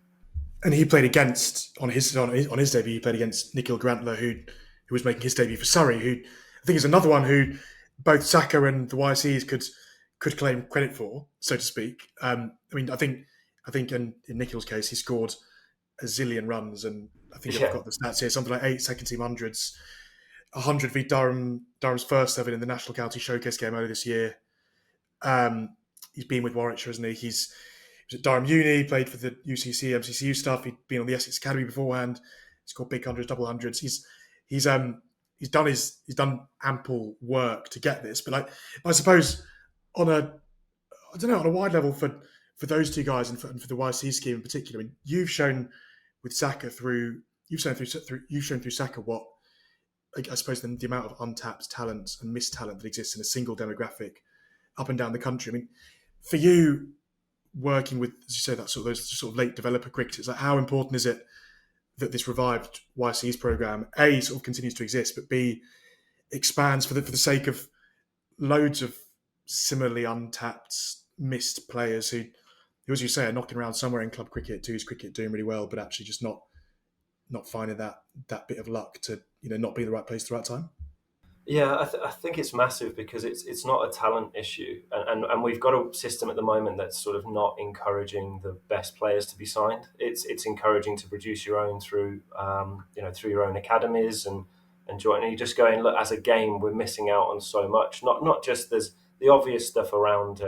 [SPEAKER 2] And he played against on his debut. He played against Nikhil Grantler, who was making his debut for Surrey. Who I think is another one who both SACA and the YCs could claim credit for, so to speak. I think in Nikhil's case, he scored a zillion runs, and I think I've got the stats here, something like 8 second team hundreds, 100 v Durham's first 7 in the National County Showcase game earlier this year. He's been with Warwickshire, hasn't he? He was at Durham Uni, played for the UCC, MCCU stuff. He'd been on the Essex Academy beforehand. He's scored big hundreds, double hundreds. He's done ample work to get this. But I suppose on a wide level for those two guys and for the YC scheme in particular, I mean, you've shown with SACA through SACA what I suppose the amount of untapped talent and missed talent that exists in a single demographic up and down the country. I mean, for you, working with, as you say, those sort of late developer cricketers, like how important is it that this revived YC's program A sort of continues to exist, but B expands for the sake of loads of similarly untapped, missed players who, as you say, are knocking around somewhere in club cricket, twos cricket, doing really well, but actually just not finding that bit of luck to not be the right place at the right time?
[SPEAKER 4] Yeah, I think it's massive because it's not a talent issue, and we've got a system at the moment that's sort of not encouraging the best players to be signed. It's encouraging to produce your own through through your own academies and join. And you're just going, look, as a game, we're missing out on so much. Not just there's the obvious stuff around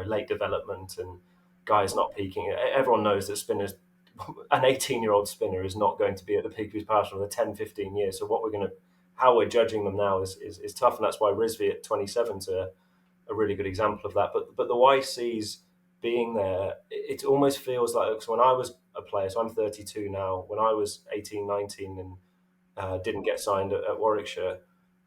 [SPEAKER 4] late development and guys not peaking. Everyone knows that spinners, an 18-year-old spinner is not going to be at the peak of his powers for another 10, 15 years. So how we're judging them now is tough, and that's why Rizvi at 27 is a really good example of that. But the YCs being there, it almost feels like, so when I was a player, so I'm 32 now, when I was 18, 19 and didn't get signed at Warwickshire,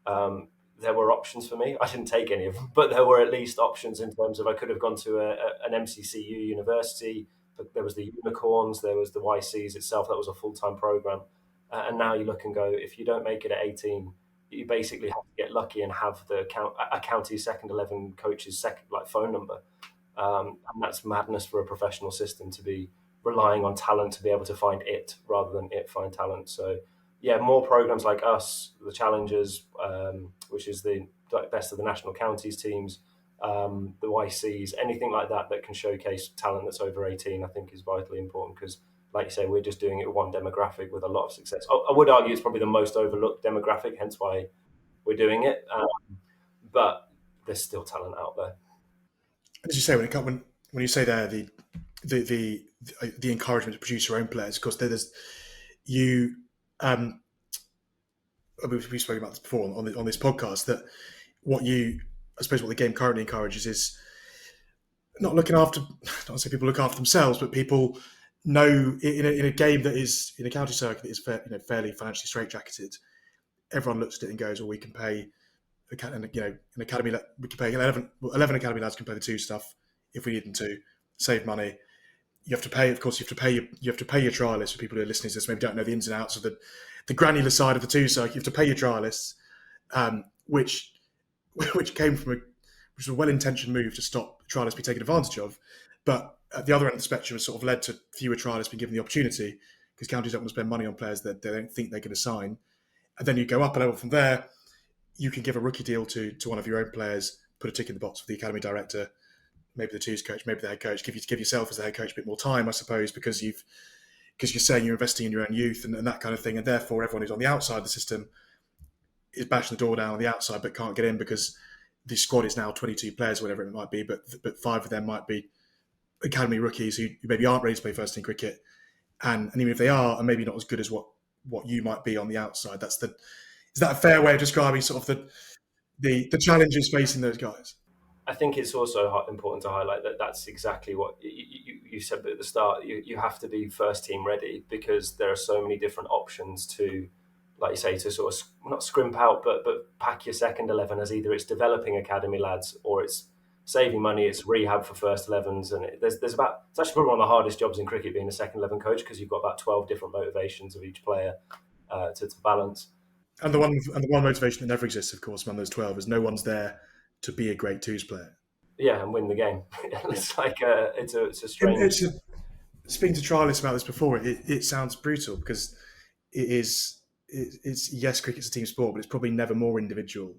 [SPEAKER 4] there were options for me. I didn't take any of them, but there were at least options in terms of I could have gone to an MCCU university, but there was the Unicorns, there was the YCs itself, that was a full-time programme. And now you look and go, if you don't make it at 18, you basically have to get lucky and have a county second 11 coach's phone number. And that's madness for a professional system to be relying on talent to be able to find it rather than it find talent. So yeah, more programs like us, the Challengers, which is the best of the national counties teams, the YCs, anything like that can showcase talent that's over 18, I think is vitally important because, like you say, we're just doing it with one demographic with a lot of success. I would argue it's probably the most overlooked demographic, hence why we're doing it. But there's still talent out there.
[SPEAKER 2] As you say, when you say there the encouragement to produce your own players, of course, there's you. We've spoken about this before on this podcast, that what the game currently encourages is not looking after. Not say people look after themselves, but people know in a game that is in a county circuit that is fairly financially straitjacketed, everyone looks at it and goes, well, we can pay an academy, we can pay 11 academy lads can play the 2 stuff if we need them to save money. You have to pay, of course. You have to pay your trialists. For people who are listening to this, maybe don't know the ins and outs of the granular side of the 2 circuit. You have to pay your trialists, which came from which was a well-intentioned move to stop trialists being taken advantage of. But at the other end of the spectrum, has sort of led to fewer trialists being given the opportunity because counties don't want to spend money on players that they don't think they can assign. And then you go up a level from there. You can give a rookie deal to one of your own players, put a tick in the box for the academy director, maybe the 2's coach, maybe the head coach. Give yourself as the head coach a bit more time, I suppose, because you're saying you're investing in your own youth and that kind of thing, and therefore everyone who's on the outside of the system is bashing the door down on the outside but can't get in because the squad is now 22 players, whatever it might be, but 5 of them might be academy rookies who maybe aren't ready to play first team cricket, and even if they are maybe not as good as what you might be on the outside. Is that a fair way of describing sort of the challenges facing those guys?
[SPEAKER 4] I think it's also important to highlight that that's exactly what you said at the start. You have to be first team ready because there are so many different options to, like you say, to sort of not scrimp out, but pack your second 11 as either it's developing academy lads or it's saving money, it's rehab for first 11s, and it's actually probably one of the hardest jobs in cricket being a second 11 coach because you've got about 12 different motivations of each player to balance.
[SPEAKER 2] And the one motivation that never exists, of course, among those 12 is no one's there to be a great 2's player.
[SPEAKER 4] Yeah, and win the game. It's like it's a strange.
[SPEAKER 2] Speaking to trialists about this before, it sounds brutal because it's yes, cricket's a team sport, but it's probably never more individual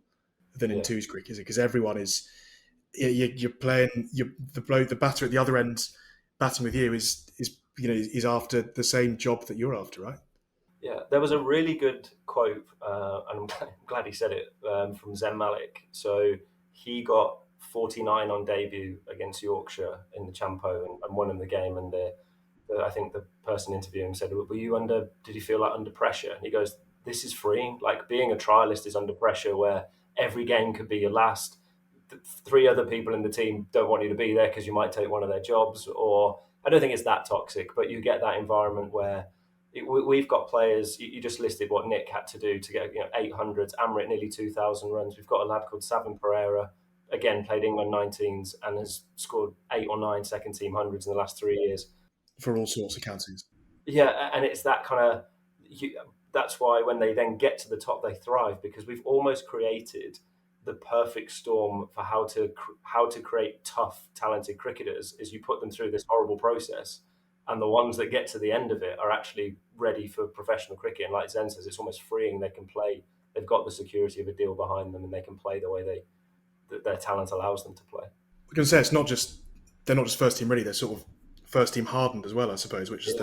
[SPEAKER 2] than in 2's cricket, is it? Because everyone is you're playing the batter at the other end batting with you is after the same job that you're after, right?
[SPEAKER 4] Yeah, there was a really good quote, and I'm glad he said it, from Zen Malik. So he got 49 on debut against Yorkshire in the Champo and won in the game. And I think the person interviewing him said, did you feel like under pressure? And he goes, this is freeing. Like being a trialist is under pressure where every game could be your last. 3 other people in the team don't want you to be there because you might take one of their jobs. Or I don't think it's that toxic, but you get that environment where we've got players. You just listed what Nick had to do to get 800s. Amrit nearly 2,000 runs. We've got a lad called Savin Pereira, again played England 19s and has scored 8 or 9 second team hundreds in the last 3 years
[SPEAKER 2] for all sorts of counties.
[SPEAKER 4] Yeah, and it's that kind of. That's why when they then get to the top, they thrive because we've almost created the perfect storm for how to create tough, talented cricketers. Is you put them through this horrible process. And the ones that get to the end of it are actually ready for professional cricket. And like Zen says, it's almost freeing. They can play. They've got the security of a deal behind them, and they can play the way their talent allows them to play.
[SPEAKER 2] I can say they're not just first team ready. They're sort of first team hardened as well, I suppose. Which is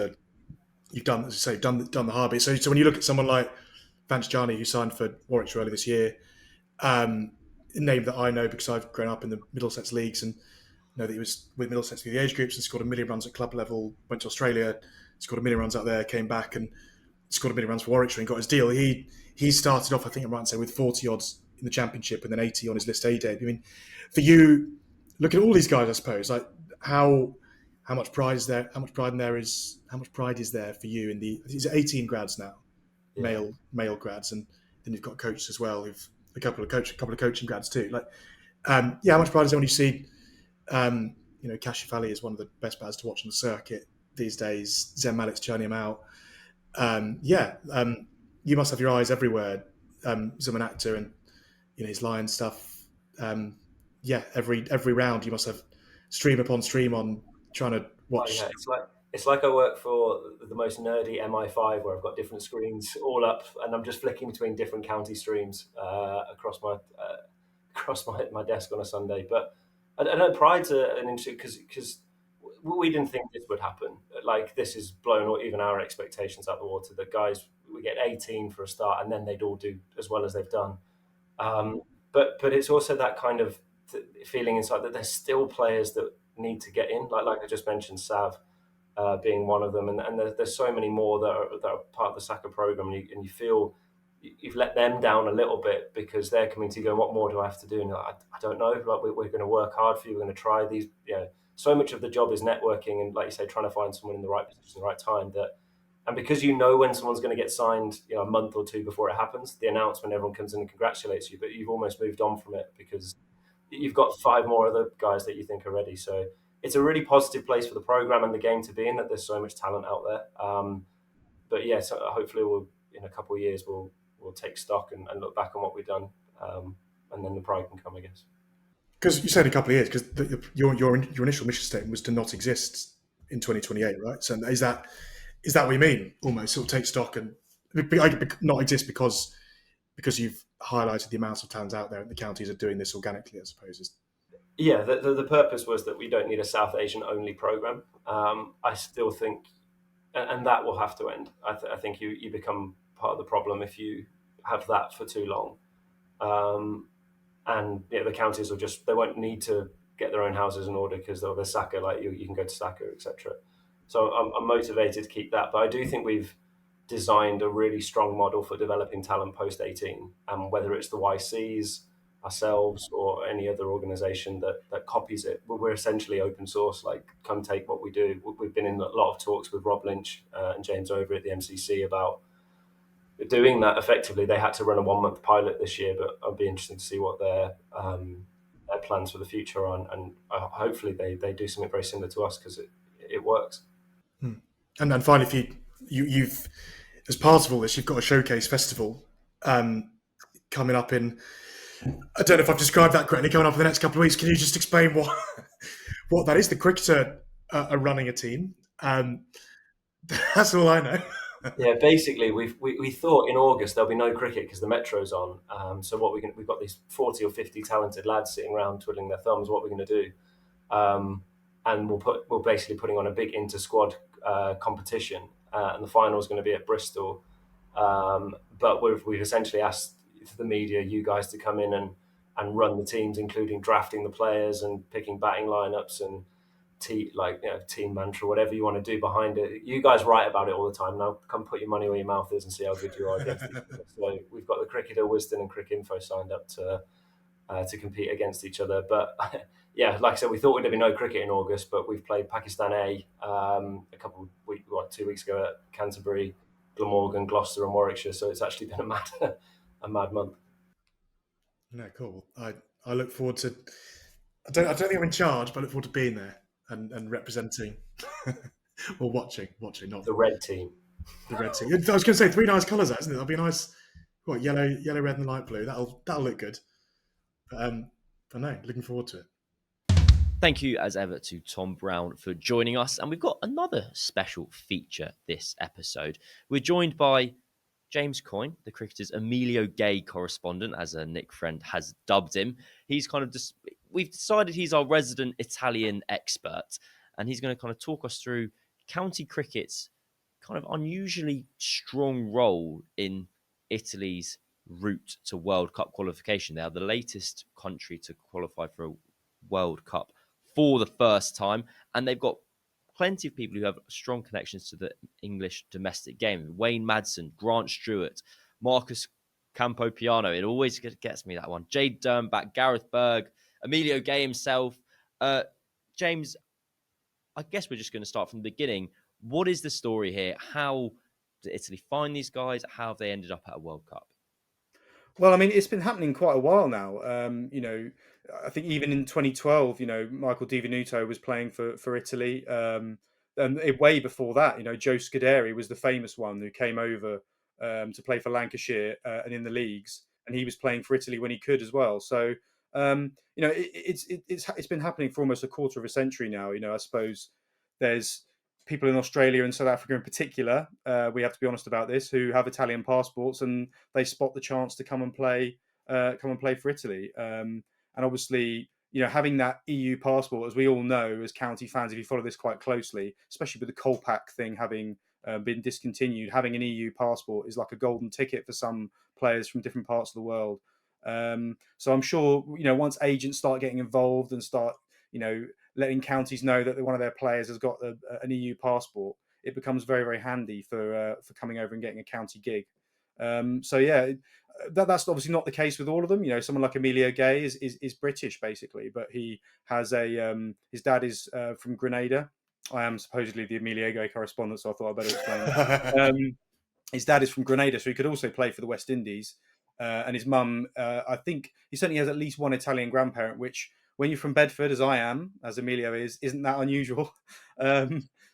[SPEAKER 2] you've done, as you say, done the hard bit. So when you look at someone like Vance Jani, who signed for Warwickshire earlier this year, a name that I know because I've grown up in the Middlesex leagues and know that he was with Middlesex through the age groups and scored 1 million runs at club level, went to Australia, scored 1 million runs out there, came back and scored 1 million runs for Warwickshire and got his deal. He started off, I think I'm right to say, with 40 odds in the championship and then 80 on his list A debut. I mean, for you, look at all these guys, I suppose, like how much pride is there? How much pride is there for you in these 18 grads now, male grads, and then you've got coaches as well, who've a couple of coaching grads too. Like, how much pride is there when you see, Kashif Ali is one of the best batters to watch on the circuit these days. Zen Malik's churning him out. You must have your eyes everywhere. As an actor and his line stuff. Every round you must have stream upon stream on trying to watch.
[SPEAKER 4] Oh, yeah, it's like I work for the most nerdy MI5 where I've got different screens all up and I'm just flicking between different county streams across my desk on a Sunday. But I know pride's an interesting because we didn't think this would happen. Like this has blown even our expectations out the water. The guys, we get 18 for a start, and then they'd all do as well as they've done. But it's also that kind of feeling inside that there's still players that need to get in. Like I just mentioned, Sav being one of them, and there's so many more that are part of the SACA program, and you feel you've let them down a little bit because they're coming to you going, what more do I have to do? And you're like, I don't know. Like we're going to work hard for you. We're going to try these. So much of the job is networking and, like you say, trying to find someone in the right position, the right time. That And because you know when someone's going to get signed, a month or two before it happens, the announcement, everyone comes in and congratulates you, but you've almost moved on from it because you've got 5 more other guys that you think are ready. So it's a really positive place for the program and the game to be in, that there's so much talent out there. But yeah, so hopefully in a couple of years we'll take stock and look back on what we've done, and then the pride can come, I guess.
[SPEAKER 2] Because you said a couple of years, because your initial mission statement was to not exist in 2028, right? So is that what you mean? Almost sort of take stock and not exist because you've highlighted the amounts of talent out there, and the counties are doing this organically, I suppose.
[SPEAKER 4] Yeah, the purpose was that we don't need a South Asian only program. I still think, and that will have to end. I think you become part of the problem if you have that for too long. And the counties they won't need to get their own houses in order because they're SACA, like you can go to SACA, etc. So I'm motivated to keep that, but I do think we've designed a really strong model for developing talent post 18, and whether it's the YCs, ourselves, or any other organisation that copies it, we're essentially open source. Like, come take what we do. We've been in a lot of talks with Rob Lynch and James over at the MCC about doing that effectively. They had to run a 1-month pilot this year, but I'd be interested to see what their plans for the future are, and hopefully they do something very similar to us, because it works.
[SPEAKER 2] And then finally, if you've as part of all this, you've got a showcase festival coming up in, I don't know if I've described that correctly, coming up in the next couple of weeks. Can you just explain what that is? The cricketer are running a team. That's all I know.
[SPEAKER 4] Yeah, basically, we thought in August there'll be no cricket because the Metro's on. So we've got these 40 or 50 talented lads sitting around twiddling their thumbs. What we're going to do, and we're basically putting on a big inter-squad competition, and the final is going to be at Bristol. But we've essentially asked the media, you guys, to come in and run the teams, including drafting the players and picking batting lineups and team mantra, whatever you want to do behind it. You guys write about it all the time. Now come put your money where your mouth is and see how good you are against each other. So we've got the Cricketer, Wisden and Cricinfo signed up to compete against each other. But yeah, like I said, we thought there'd be no cricket in August, but we've played Pakistan A 2 weeks ago at Canterbury, Glamorgan, Gloucester and Warwickshire. So it's actually been a mad month.
[SPEAKER 2] No, cool. I look forward to. I don't think I'm in charge, but I look forward to being there and representing or watching, not
[SPEAKER 4] the red team.
[SPEAKER 2] The red team. I was going to say 3 nice colours, isn't it? That'll be nice. What, yellow, red, and light blue. That'll look good. But no, looking forward to it.
[SPEAKER 1] Thank you, as ever, to Tom Brown for joining us. And we've got another special feature this episode. We're joined by James Coyne, the Cricketer's Emilio Gay correspondent, as Nick Friend has dubbed him. He's we've decided he's our resident Italian expert, and he's going to kind of talk us through county cricket's kind of unusually strong role in Italy's route to World Cup qualification. They are the latest country to qualify for a World Cup for the first time, and they've got plenty of people who have strong connections to the English domestic game. Wayne Madsen, Grant Stewart, Marcus Campopiano. It always gets me, that one. Jade Dernbach, Gareth Berg, Emilio Gay himself. James, I guess we're just going to start from the beginning. What is the story here? How did Italy find these guys? How have they ended up at a World Cup?
[SPEAKER 5] Well, I mean, it's been happening quite a while now. I think even in 2012, Michael Di Venuto was playing for Italy. And way before that, Joe Scuderi was the famous one who came over to play for Lancashire and in the leagues, and he was playing for Italy when he could as well. So, it's been happening for almost a quarter of a century now. I suppose there's people in Australia and South Africa in particular, we have to be honest about this, who have Italian passports and they spot the chance to come and play for Italy. And obviously, having that EU passport, as we all know as county fans, if you follow this quite closely, especially with the Colpack thing having been discontinued, having an EU passport is like a golden ticket for some players from different parts of the world. So I'm sure, once agents start getting involved and start, letting counties know that one of their players has got an EU passport, it becomes very, very handy for coming over and getting a county gig. So yeah, that's obviously not the case with all of them. Someone like Emilio Gay is British basically, but he has his dad is from Grenada, I am supposedly the Emilio correspondent, so I thought I'd better explain. His dad is from Grenada, so he could also play for the West Indies. And his mum, I think he certainly has at least one Italian grandparent, which, when you're from Bedford, as I am, as Emilio is, isn't that unusual.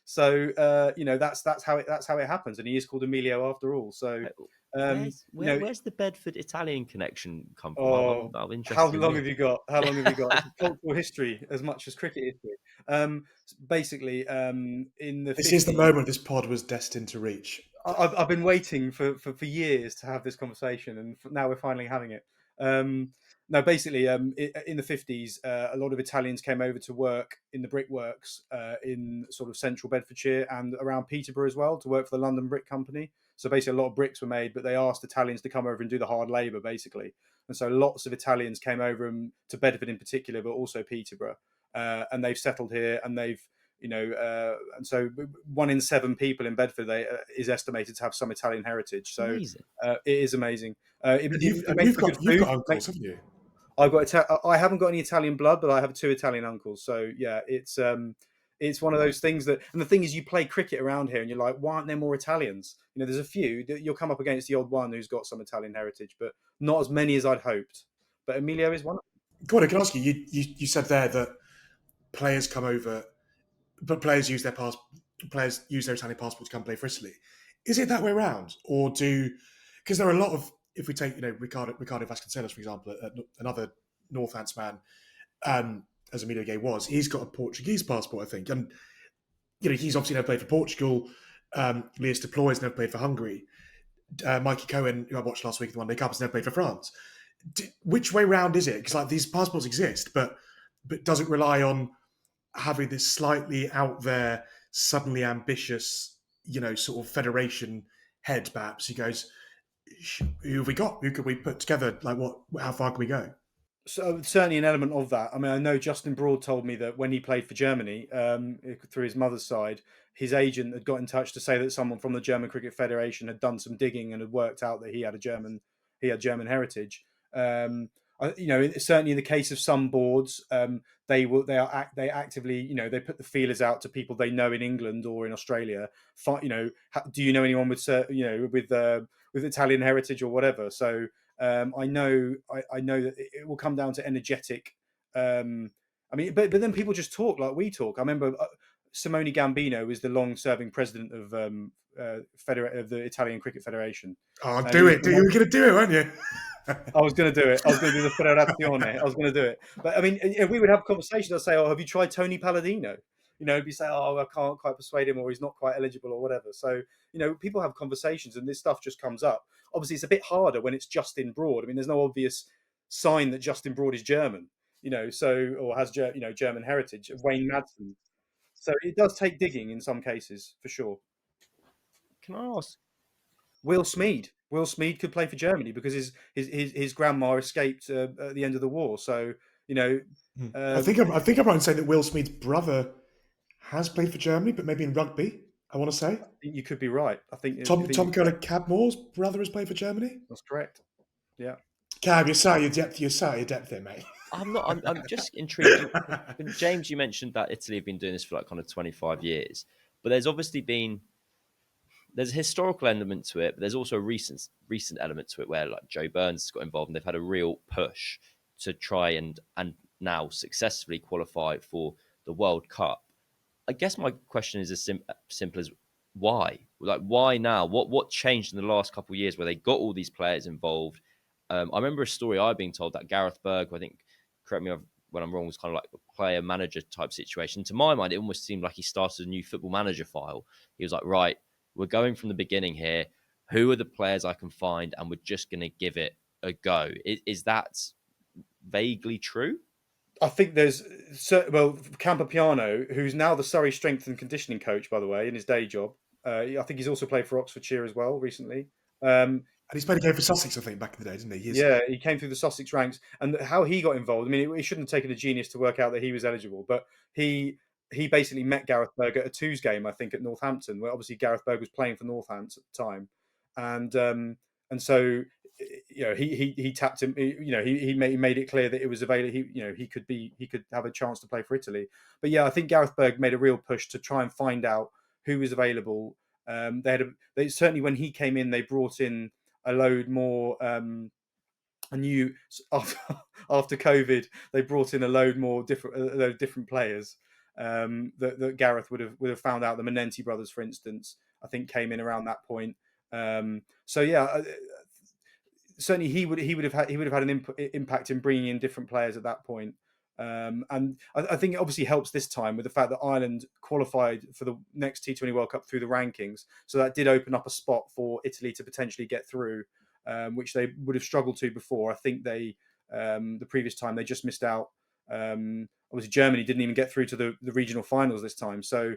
[SPEAKER 5] So that's how it happens, and he is called Emilio after all. So
[SPEAKER 1] Where's the Bedford Italian connection come from? I'm interested.
[SPEAKER 5] How long have you got? It's cultural history as much as cricket history. Basically, in the
[SPEAKER 2] This
[SPEAKER 5] 50s,
[SPEAKER 2] is the moment this pod was destined to reach.
[SPEAKER 5] I've been waiting for years to have this conversation, and now we're finally having it. No, basically, in the 50s, a lot of Italians came over to work in the brickworks in sort of central Bedfordshire and around Peterborough as well, to work for the London Brick Company. So basically, a lot of bricks were made, but they asked Italians to come over and do the hard labour, basically. And so lots of Italians came over to Bedford in particular, but also Peterborough, and they've settled here, and they've and so 1 in 7 people in Bedford is estimated to have some Italian heritage. So it is amazing.
[SPEAKER 2] You've got uncles, haven't you?
[SPEAKER 5] I haven't got any Italian blood, but I have 2 Italian uncles. So yeah, it's one of those things that, and the thing is, you play cricket around here, and you're like, why aren't there more Italians? There's a few. You'll come up against the odd one who's got some Italian heritage, but not as many as I'd hoped. But Emilio is one of them.
[SPEAKER 2] Go on, I can ask you. You said there that players come over, but players use their Italian passport to come play for Italy. Is it that way around, or because there are a lot of, if we take Ricardo Vasconcelos, for example, another Northants man, as Emilio Gay was, he's got a Portuguese passport, I think, and he's obviously never played for Portugal. Lias Deploy has never played for Hungary. Mikey Cohen, who I watched last week at the One Day Cup, has never played for France. Which way round is it? Because these passports exist, but does it rely on having this slightly out there, suddenly ambitious, sort of federation head, perhaps? He goes, who have we got? Who could we put together? How far can we go?
[SPEAKER 5] So certainly an element of that. I mean, I know Justin Broad told me that when he played for Germany, through his mother's side, his agent had got in touch to say that someone from the German Cricket Federation had done some digging and had worked out that he had German heritage. Certainly in the case of some boards, they actively, they put the feelers out to people they know in England or in Australia. Do you know anyone with Italian heritage or whatever? So I know that it will come down to energetic. But then people just talk like we talk. I remember Simone Gambino was the long-serving president of the Italian Cricket Federation.
[SPEAKER 2] Oh, do it! You were going to do it, weren't you?
[SPEAKER 5] I was going to do it. I was going to do the Federazione. I was going to do it. But I mean, we would have conversations. I'd say, "Oh, have you tried Tony Palladino?" If you say, "Oh, I can't quite persuade him," or he's not quite eligible, or whatever. So, people have conversations, and this stuff just comes up. Obviously, it's a bit harder when it's Justin Broad. I mean, there's no obvious sign that Justin Broad is German, or has German heritage. Wayne Madsen. So it does take digging in some cases, for sure.
[SPEAKER 1] Can I ask?
[SPEAKER 5] Will Smead could play for Germany because his grandma escaped at the end of the war. So
[SPEAKER 2] I think I'm right in saying that Will Smead's brother has played for Germany, but maybe in rugby. I want to say.
[SPEAKER 5] I think you could be right. I think
[SPEAKER 2] Tom Cadmore's brother has played for Germany.
[SPEAKER 5] That's correct. Yeah.
[SPEAKER 2] Cab, you're sat your depth there, mate.
[SPEAKER 1] I'm not. I'm just intrigued. James, you mentioned that Italy have been doing this for kind of 25 years, but there's obviously been. There's a historical element to it, but there's also a recent element to it where Joe Burns has got involved, and they've had a real push to try and now successfully qualify for the World Cup. I guess my question is as simple as why? Why now? What changed in the last couple of years where they got all these players involved? I remember a story I've been told that Gareth Berg, I think, correct me when I'm wrong, was kind of like a player-manager type situation. To my mind, it almost seemed like he started a new Football Manager file. He was like, right, we're going from the beginning here. Who are the players I can find? And we're just going to give it a go. Is that vaguely true?
[SPEAKER 5] I think there's Campopiano, who's now the Surrey strength and conditioning coach, by the way, in his day job. I think he's also played for Oxfordshire as well recently.
[SPEAKER 2] And he's played a game for Sussex, I think, back in the day, didn't he?
[SPEAKER 5] Yeah, he came through the Sussex ranks. And how he got involved, I mean, it shouldn't have taken a genius to work out that he was eligible, but he basically met Gareth Berg at a twos game, I think, at Northampton, where obviously Gareth Berg was playing for Northampton at the time. And so he tapped him. He made it clear that it was available. He could have a chance to play for Italy. But yeah, I think Gareth Berg made a real push to try and find out who was available. They certainly, when he came in, they brought in a load more. After COVID, they brought in a load more different players that Gareth would have found out. The Menenti brothers, for instance, I think came in around that point. So yeah, certainly he would have had an impact in bringing in different players at that point. And I think it obviously helps this time with the fact that Ireland qualified for the next T20 World Cup through the rankings. So that did open up a spot for Italy to potentially get through, which they would have struggled to before. I think the previous time they just missed out. Obviously, Germany didn't even get through to the regional finals this time. So,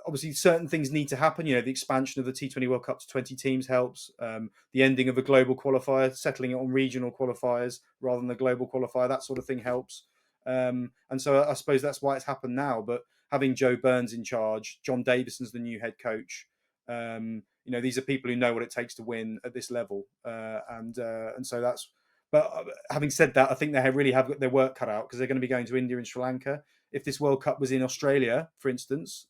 [SPEAKER 5] obviously certain things need to happen. The expansion of the T20 World Cup to 20 teams helps. The ending of a global qualifier, settling it on regional qualifiers rather than the global qualifier, that sort of thing helps. And so I suppose that's why it's happened now. But having Joe Burns in charge, John Davison's the new head coach. These are people who know what it takes to win at this level. And so that's. But having said that, I think they really have got their work cut out because they're going to be going to India and Sri Lanka. If this World Cup was in Australia, for instance,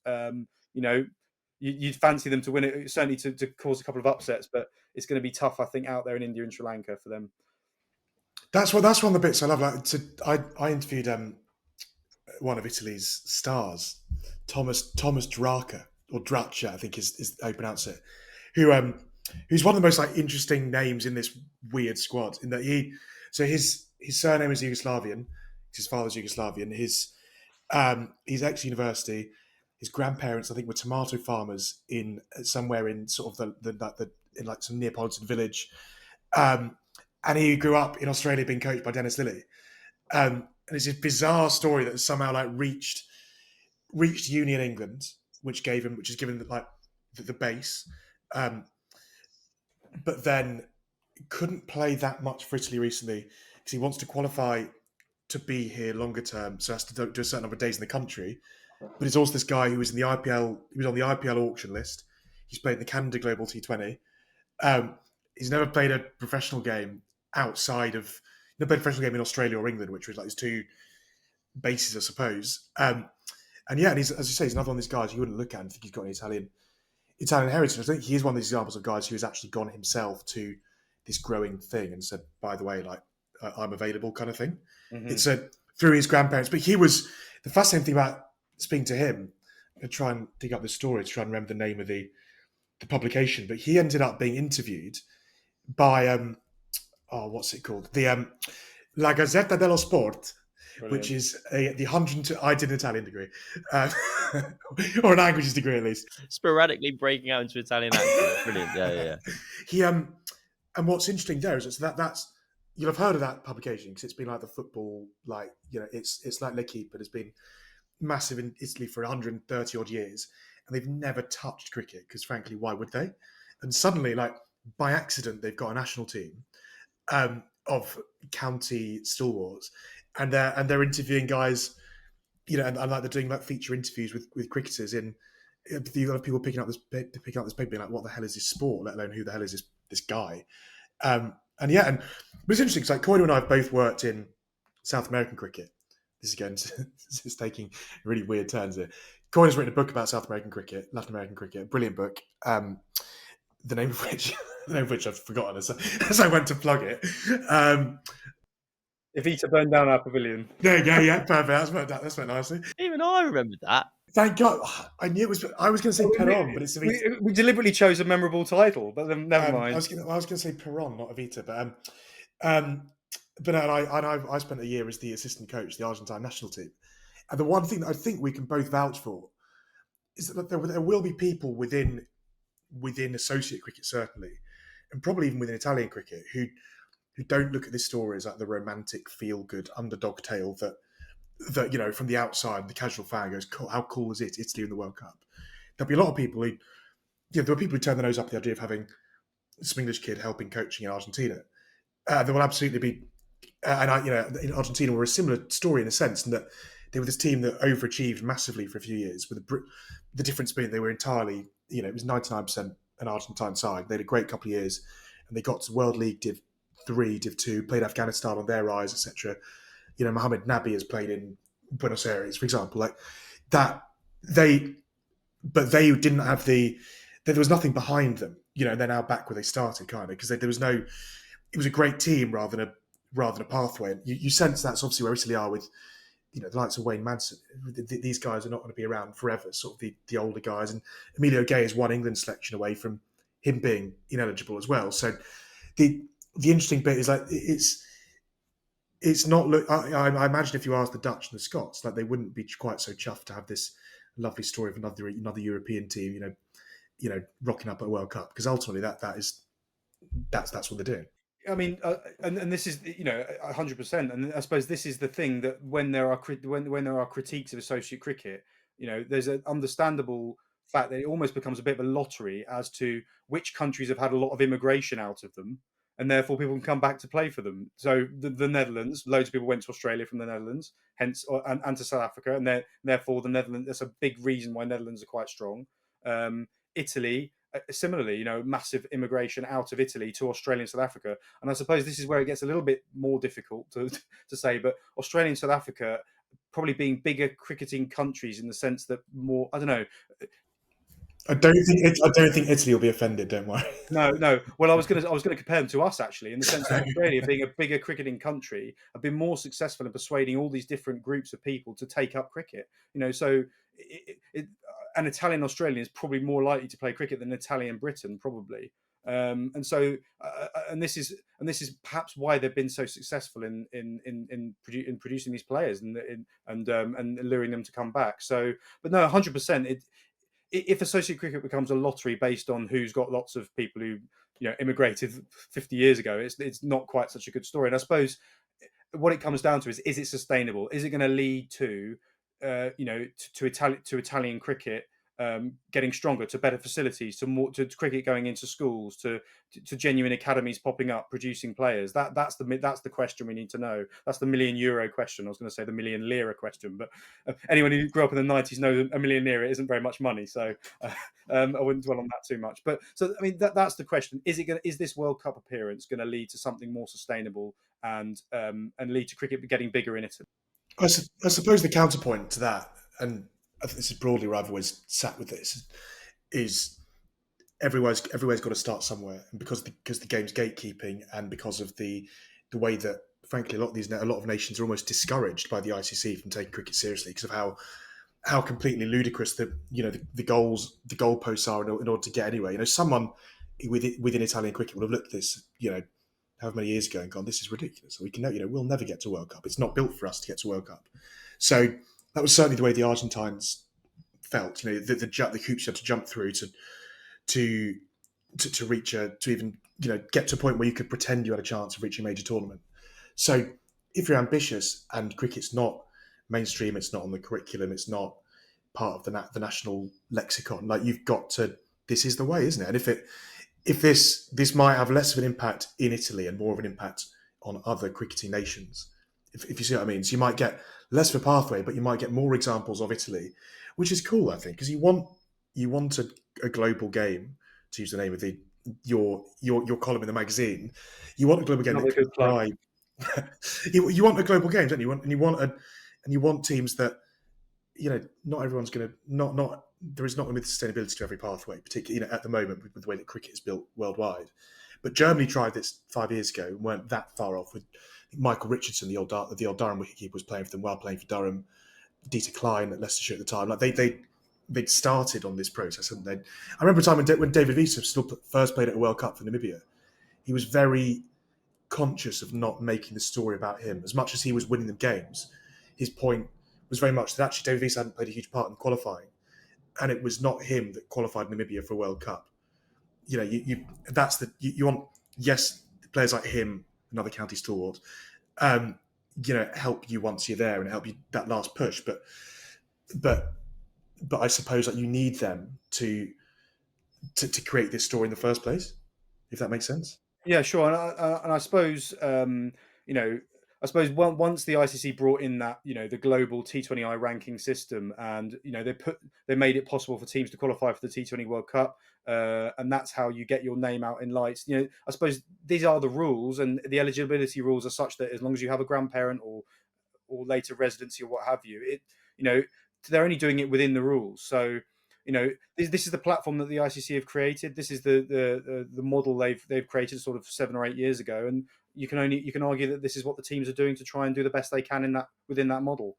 [SPEAKER 5] you'd fancy them to win it, certainly to cause a couple of upsets, but it's going to be tough, I think, out there in India and Sri Lanka for them.
[SPEAKER 2] That's one of the bits I love. I interviewed one of Italy's stars, Thomas Dracca, or Draccia, I think is how you pronounce it, who's one of the most interesting names in this weird squad. In that his surname is Yugoslavian, his father's Yugoslavian. He's ex-university. His grandparents, I think, were tomato farmers somewhere in sort of in some Neapolitan village, and he grew up in Australia, being coached by Dennis Lilly. And it's a bizarre story that somehow reached uni in England, which has given the base, but then couldn't play that much for Italy recently because he wants to qualify to be here longer term, so has to do a certain number of days in the country. But he's also this guy who was in the IPL. He was on the IPL auction list. He's played in the Canada Global T20. He's never played a professional game outside of. Never played a professional game in Australia or England, which was his two bases, I suppose. And he's, as you say, he's another one of these guys you wouldn't look at and think he's got an Italian heritage. I think he is one of these examples of guys who has actually gone himself to this growing thing and said, by the way, I'm available kind of thing. Mm-hmm. It's through his grandparents. But he was, the fascinating thing about speaking to him, I try and dig up the story to try and remember the name of the publication, but he ended up being interviewed by, what's it called? The La Gazzetta dello Sport. Brilliant. Which is the 102. I did an Italian degree, or a languages degree at least.
[SPEAKER 1] Sporadically breaking out into Italian accent. Brilliant. Yeah.
[SPEAKER 2] He and what's interesting there is that's you'll have heard of that publication because it's been like the football, it's like L'Equipe, but it's been massive in Italy for 130 odd years, and they've never touched cricket because, frankly, why would they? And suddenly, by accident, they've got a national team of county stalwarts. And they're interviewing guys, and they're doing feature interviews with cricketers. You've got people picking up this paper, being like, "What the hell is this sport?" Let alone who the hell is this guy? But it's interesting because Coyne and I have both worked in South American cricket. This is taking really weird turns here. Coyne has written a book about South American cricket, Latin American cricket, a brilliant book. The name of which I've forgotten as I went to plug it.
[SPEAKER 5] Evita burned down our pavilion.
[SPEAKER 2] There you go, yeah, perfect. That's went nicely.
[SPEAKER 1] Even I remembered that.
[SPEAKER 2] Thank God. I knew it was. I was going to say Peron, but it's Evita.
[SPEAKER 5] We deliberately chose a memorable title, but then never mind.
[SPEAKER 2] I was going to say Peron, not Evita, but I spent a year as the assistant coach of the Argentine national team, and the one thing that I think we can both vouch for is that there will be people within associate cricket certainly, and probably even within Italian cricket who don't look at this story as the romantic, feel-good underdog tale that from the outside, the casual fan goes, how cool is it, Italy in the World Cup? There'll be a lot of people who, there are people who turn their nose up at the idea of having some English kid helping coaching in Argentina. There will absolutely be, in Argentina were a similar story in a sense, in that they were this team that overachieved massively for a few years, with the difference being they were entirely, it was 99% an Argentine side. They had a great couple of years, and they got to World League Div 3, Div 2, played Afghanistan on their rise, etc. Mohamed Nabi has played in Buenos Aires, for example, like that. But they didn't have there was nothing behind them, and they're now back where they started, kind of, because there was no. It was a great team rather than a pathway. You sense that's obviously where Italy are with, the likes of Wayne Manson. These guys are not going to be around forever. Sort of the older guys, and Emilio Gay is one England selection away from him being ineligible as well. So the interesting bit is like it's not. Look, I imagine if you asked the Dutch and the Scots, like they wouldn't be quite so chuffed to have this lovely story of another European team, rocking up at a World Cup, because ultimately that's what they're doing.
[SPEAKER 5] I mean, and this is 100%, and I suppose this is the thing, that when there are critiques of associate cricket, there's an understandable fact that it almost becomes a bit of a lottery as to which countries have had a lot of immigration out of them, and therefore people can come back to play for them. So the Netherlands, loads of people went to Australia from the Netherlands, hence and to South Africa, and therefore the Netherlands. That's a big reason why Netherlands are quite strong. Italy. Similarly, massive immigration out of Italy to Australia and South Africa. And I suppose this is where it gets a little bit more difficult to say, but Australia and South Africa probably being bigger cricketing countries in the sense that more, I don't know.
[SPEAKER 2] I don't think Italy will be offended. Don't worry.
[SPEAKER 5] No. Well, I was going to compare them to us, actually, in the sense that Australia, being a bigger cricketing country, have been more successful in persuading all these different groups of people to take up cricket. So an Italian Australian is probably more likely to play cricket than an Italian Briton, probably. And this is perhaps why they've been so successful in producing these players and luring them to come back. So, but no, 100%. If associate cricket becomes a lottery based on who's got lots of people who immigrated 50 years ago, it's not quite such a good story. And I suppose what it comes down to is it sustainable? Is it going to lead to Italian cricket getting stronger, to better facilities, to cricket going into schools, to genuine academies popping up, producing players? That's the question we need to know. That's the €1 million question. I was going to say the €1 million lira question, but anyone who grew up in the 90s knows €1 million lira isn't very much money. So I wouldn't dwell on that too much. But so I mean, that's the question. Is this World Cup appearance going to lead to something more sustainable and lead to cricket getting bigger in Italy?
[SPEAKER 2] I suppose the counterpoint to that, and this is broadly where I've always sat with this, is everywhere's got to start somewhere, and because the game's gatekeeping, and because of the way that, frankly, a lot of nations are almost discouraged by the ICC from taking cricket seriously because of how completely ludicrous the goalposts are in order to get anywhere. Someone within Italian cricket would have looked at this, however many years ago, and gone, "This is ridiculous. We'll never get to World Cup. It's not built for us to get to World Cup." So that was certainly the way the Argentines felt. The hoops you had to jump through to reach to even get to a point where you could pretend you had a chance of reaching a major tournament. So if you're ambitious and cricket's not mainstream, it's not on the curriculum, it's not part of the national lexicon, like, you've got to. This is the way, isn't it? And if this might have less of an impact in Italy and more of an impact on other cricketing nations, if you see what I mean. So you might get less of a pathway, but you might get more examples of Italy, which is cool, I think, because you want a global game, to use the name of your column in the magazine. You want a global game that can thrive. You want a global game, don't you? You want teams that not everyone's going to there is not going to be the sustainability to every pathway, particularly at the moment with the way that cricket is built worldwide. But Germany tried this 5 years ago and weren't that far off, with Michael Richardson, the old Durham wicketkeeper, was playing for them while playing for Durham. Dieter Klein at Leicestershire at the time. Like they'd started on this process, hadn't they? I remember a time when David Wiese still first played at a World Cup for Namibia. He was very conscious of not making the story about him. As much as he was winning them games, his point was very much that actually David Wiese hadn't played a huge part in qualifying, and it was not him that qualified Namibia for a World Cup. You want, yes, players like him, another county stalwart, help you once you're there and help you that last push. But I suppose that you need them to create this story in the first place, if that makes sense.
[SPEAKER 5] Yeah, sure. And I suppose I suppose once the ICC brought in that, the global T20I ranking system, and they made it possible for teams to qualify for the T20 World Cup, and that's how you get your name out in lights. I suppose these are the rules, and the eligibility rules are such that as long as you have a grandparent or later residency or what have you, they're only doing it within the rules. So this is the platform that the ICC have created. This is the model they've created sort of 7 or 8 years ago, and you can argue that this is what the teams are doing to try and do the best they can within that model.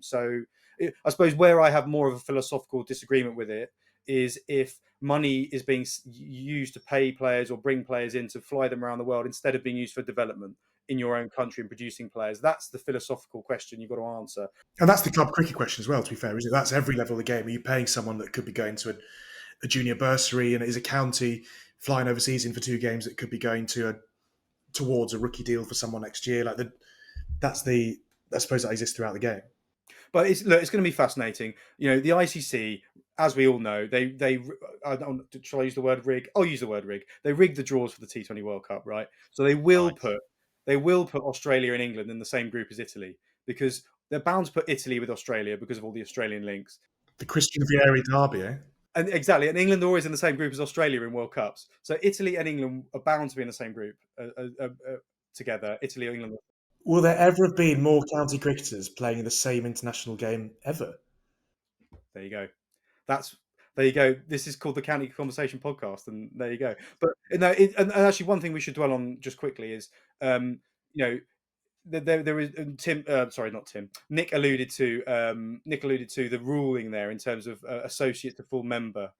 [SPEAKER 5] So I suppose where I have more of a philosophical disagreement with it is if money is being used to pay players or bring players in to fly them around the world instead of being used for development in your own country and producing players. That's the philosophical question you've got to answer.
[SPEAKER 2] And that's the club cricket question as well, to be fair, isn't it? That's every level of the game. Are you paying someone that could be going to a junior bursary, and it is a county flying overseas in for 2 games that could be going towards a rookie deal for someone next year? I suppose that exists throughout the game.
[SPEAKER 5] But it's going to be fascinating. The ICC, as we all know, shall I use the word rig? I'll use the word rig. They rigged the draws for the T20 World Cup, right? So they will put Australia and England in the same group as Italy, because they're bound to put Italy with Australia because of all the Australian links.
[SPEAKER 2] The Christian Vieri derby, eh?
[SPEAKER 5] And exactly, and England are always in the same group as Australia in World Cups. So Italy and England are bound to be in the same group together. Italy or England.
[SPEAKER 2] Will there ever have been more county cricketers playing in the same international game ever?
[SPEAKER 5] There you go. There you go. This is called the County Conversation Podcast, and there you go. But and actually, one thing we should dwell on just quickly is, there is Nick alluded to the ruling there in terms of associate to full member.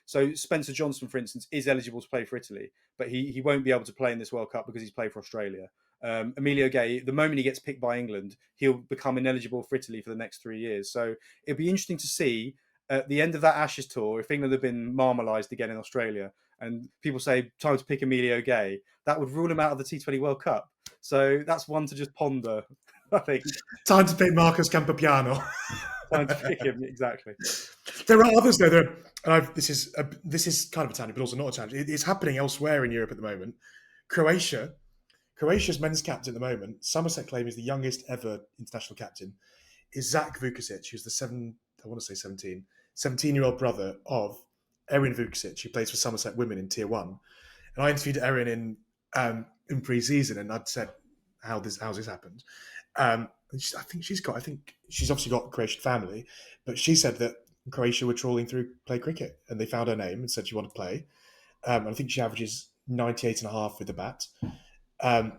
[SPEAKER 5] So Spencer Johnson, for instance, is eligible to play for Italy, but he won't be able to play in this World Cup because he's played for Australia. Emilio Gay, the moment he gets picked by England, he'll become ineligible for Italy for the next 3 years. So it'll be interesting to see at the end of that Ashes tour if England have been marmalised again in Australia, and people say time to pick Emilio Gay, that would rule him out of the T20 World Cup. So that's one to just ponder, I think.
[SPEAKER 2] Time to pick Marcus Campopiano.
[SPEAKER 5] Time to pick him, exactly.
[SPEAKER 2] There are others though. This is kind of a tangent, but also not a tangent. It's happening elsewhere in Europe at the moment. Croatia's men's captain at the moment, Somerset claim is the youngest ever international captain, is Zach Vukusic, who's the 17-year-old brother of Erin Vukusic, who plays for Somerset Women in Tier 1. And I interviewed Erin in pre-season, and I'd said, how's this happened? I think she's obviously got a Croatian family, but she said that Croatia were trawling through play cricket, and they found her name and said she wanted to play. And I think she averages 98.5 with the bat. And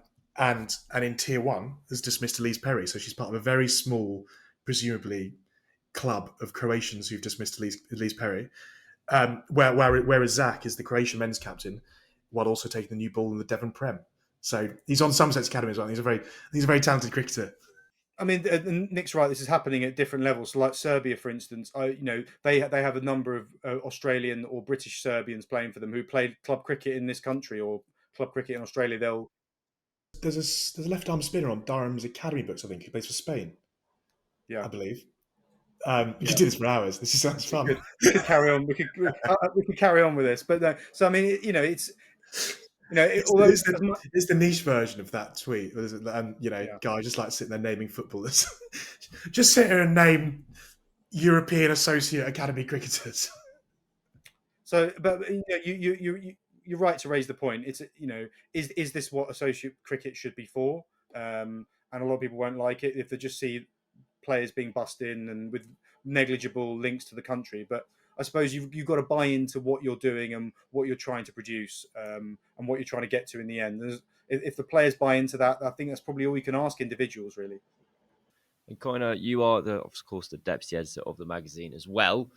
[SPEAKER 2] in Tier 1 has dismissed Elise Perry, so she's part of a very small, presumably, club of Croatians who've dismissed Elise Perry. Whereas Zach is the Croatian men's captain, while also taking the new ball in the Devon Prem. So he's on Somerset's academy as well. He's a very talented cricketer.
[SPEAKER 5] I mean, Nick's right. This is happening at different levels. So like Serbia, for instance, they have a number of Australian or British Serbians playing for them who played club cricket in this country or club cricket in Australia.
[SPEAKER 2] There's a left arm spinner on Durham's academy books, I think, who plays for Spain. Yeah, I believe. We could do this for hours. This sounds fun.
[SPEAKER 5] We could carry on. We could carry on with this, but no. So I mean, it's
[SPEAKER 2] the niche version of that tweet. Guy just like sitting there naming footballers. Just sit here and name European Associate Academy cricketers.
[SPEAKER 5] So, but you're right to raise the point. It's is this what associate cricket should be for? And a lot of people won't like it if they just see players being bussed in and with negligible links to the country. But I suppose you've got to buy into what you're doing and what you're trying to produce and what you're trying to get to in the end. If the players buy into that, I think that's probably all you can ask individuals, really.
[SPEAKER 1] And Connor, you are of course the deputy editor of the magazine as well.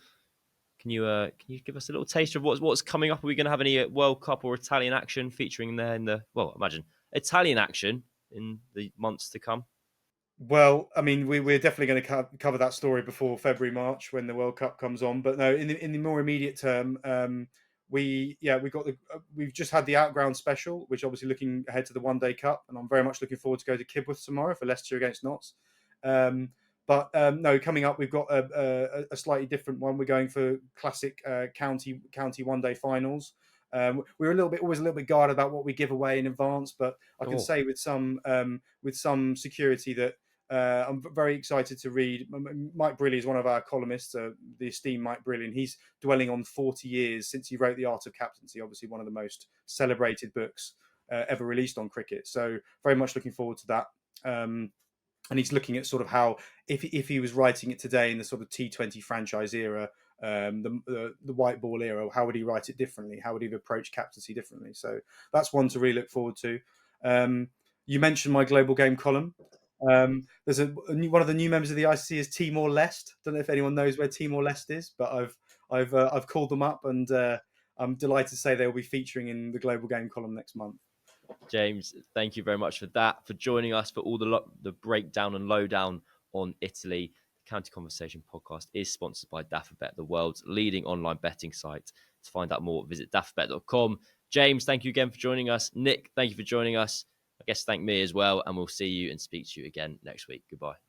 [SPEAKER 1] Can you give us a little taste of what's coming up? Are we going to have any World Cup or Italian action featuring there imagine Italian action in the months to come?
[SPEAKER 5] Well, I mean, we're definitely going to cover that story before February, March when the World Cup comes on. But no, in the more immediate term, we've just had the Outground special, which obviously looking ahead to the One Day Cup, and I'm very much looking forward to go to Kibworth tomorrow for Leicester against Notts. No, coming up we've got a slightly different one. We're going for classic county one day finals. We're always a little bit guarded about what we give away in advance, but I can say with some security that I'm very excited to read. Mike Briley is one of our columnists, the esteemed Mike Briley, and he's dwelling on 40 years since he wrote The Art of Captaincy, obviously one of the most celebrated books ever released on cricket. So very much looking forward to that. And he's looking at sort of how, if he was writing it today in the sort of T20 franchise era, the white ball era, how would he write it differently? How would he have approached captaincy differently? So that's one to really look forward to. You mentioned my global game column. There's one of the new members of the ICC is Timor-Leste. Don't know if anyone knows where Timor-Leste is, but I've called them up, and I'm delighted to say they'll be featuring in the global game column next month.
[SPEAKER 1] James, thank you very much for that, for joining us, for all the breakdown and lowdown on Italy. The County Conversation podcast is sponsored by Daffabet, the world's leading online betting site. To find out more, visit daffabet.com. James, thank you again for joining us. Nick, thank you for joining us. I guess thank me as well, and we'll see you and speak to you again next week. Goodbye.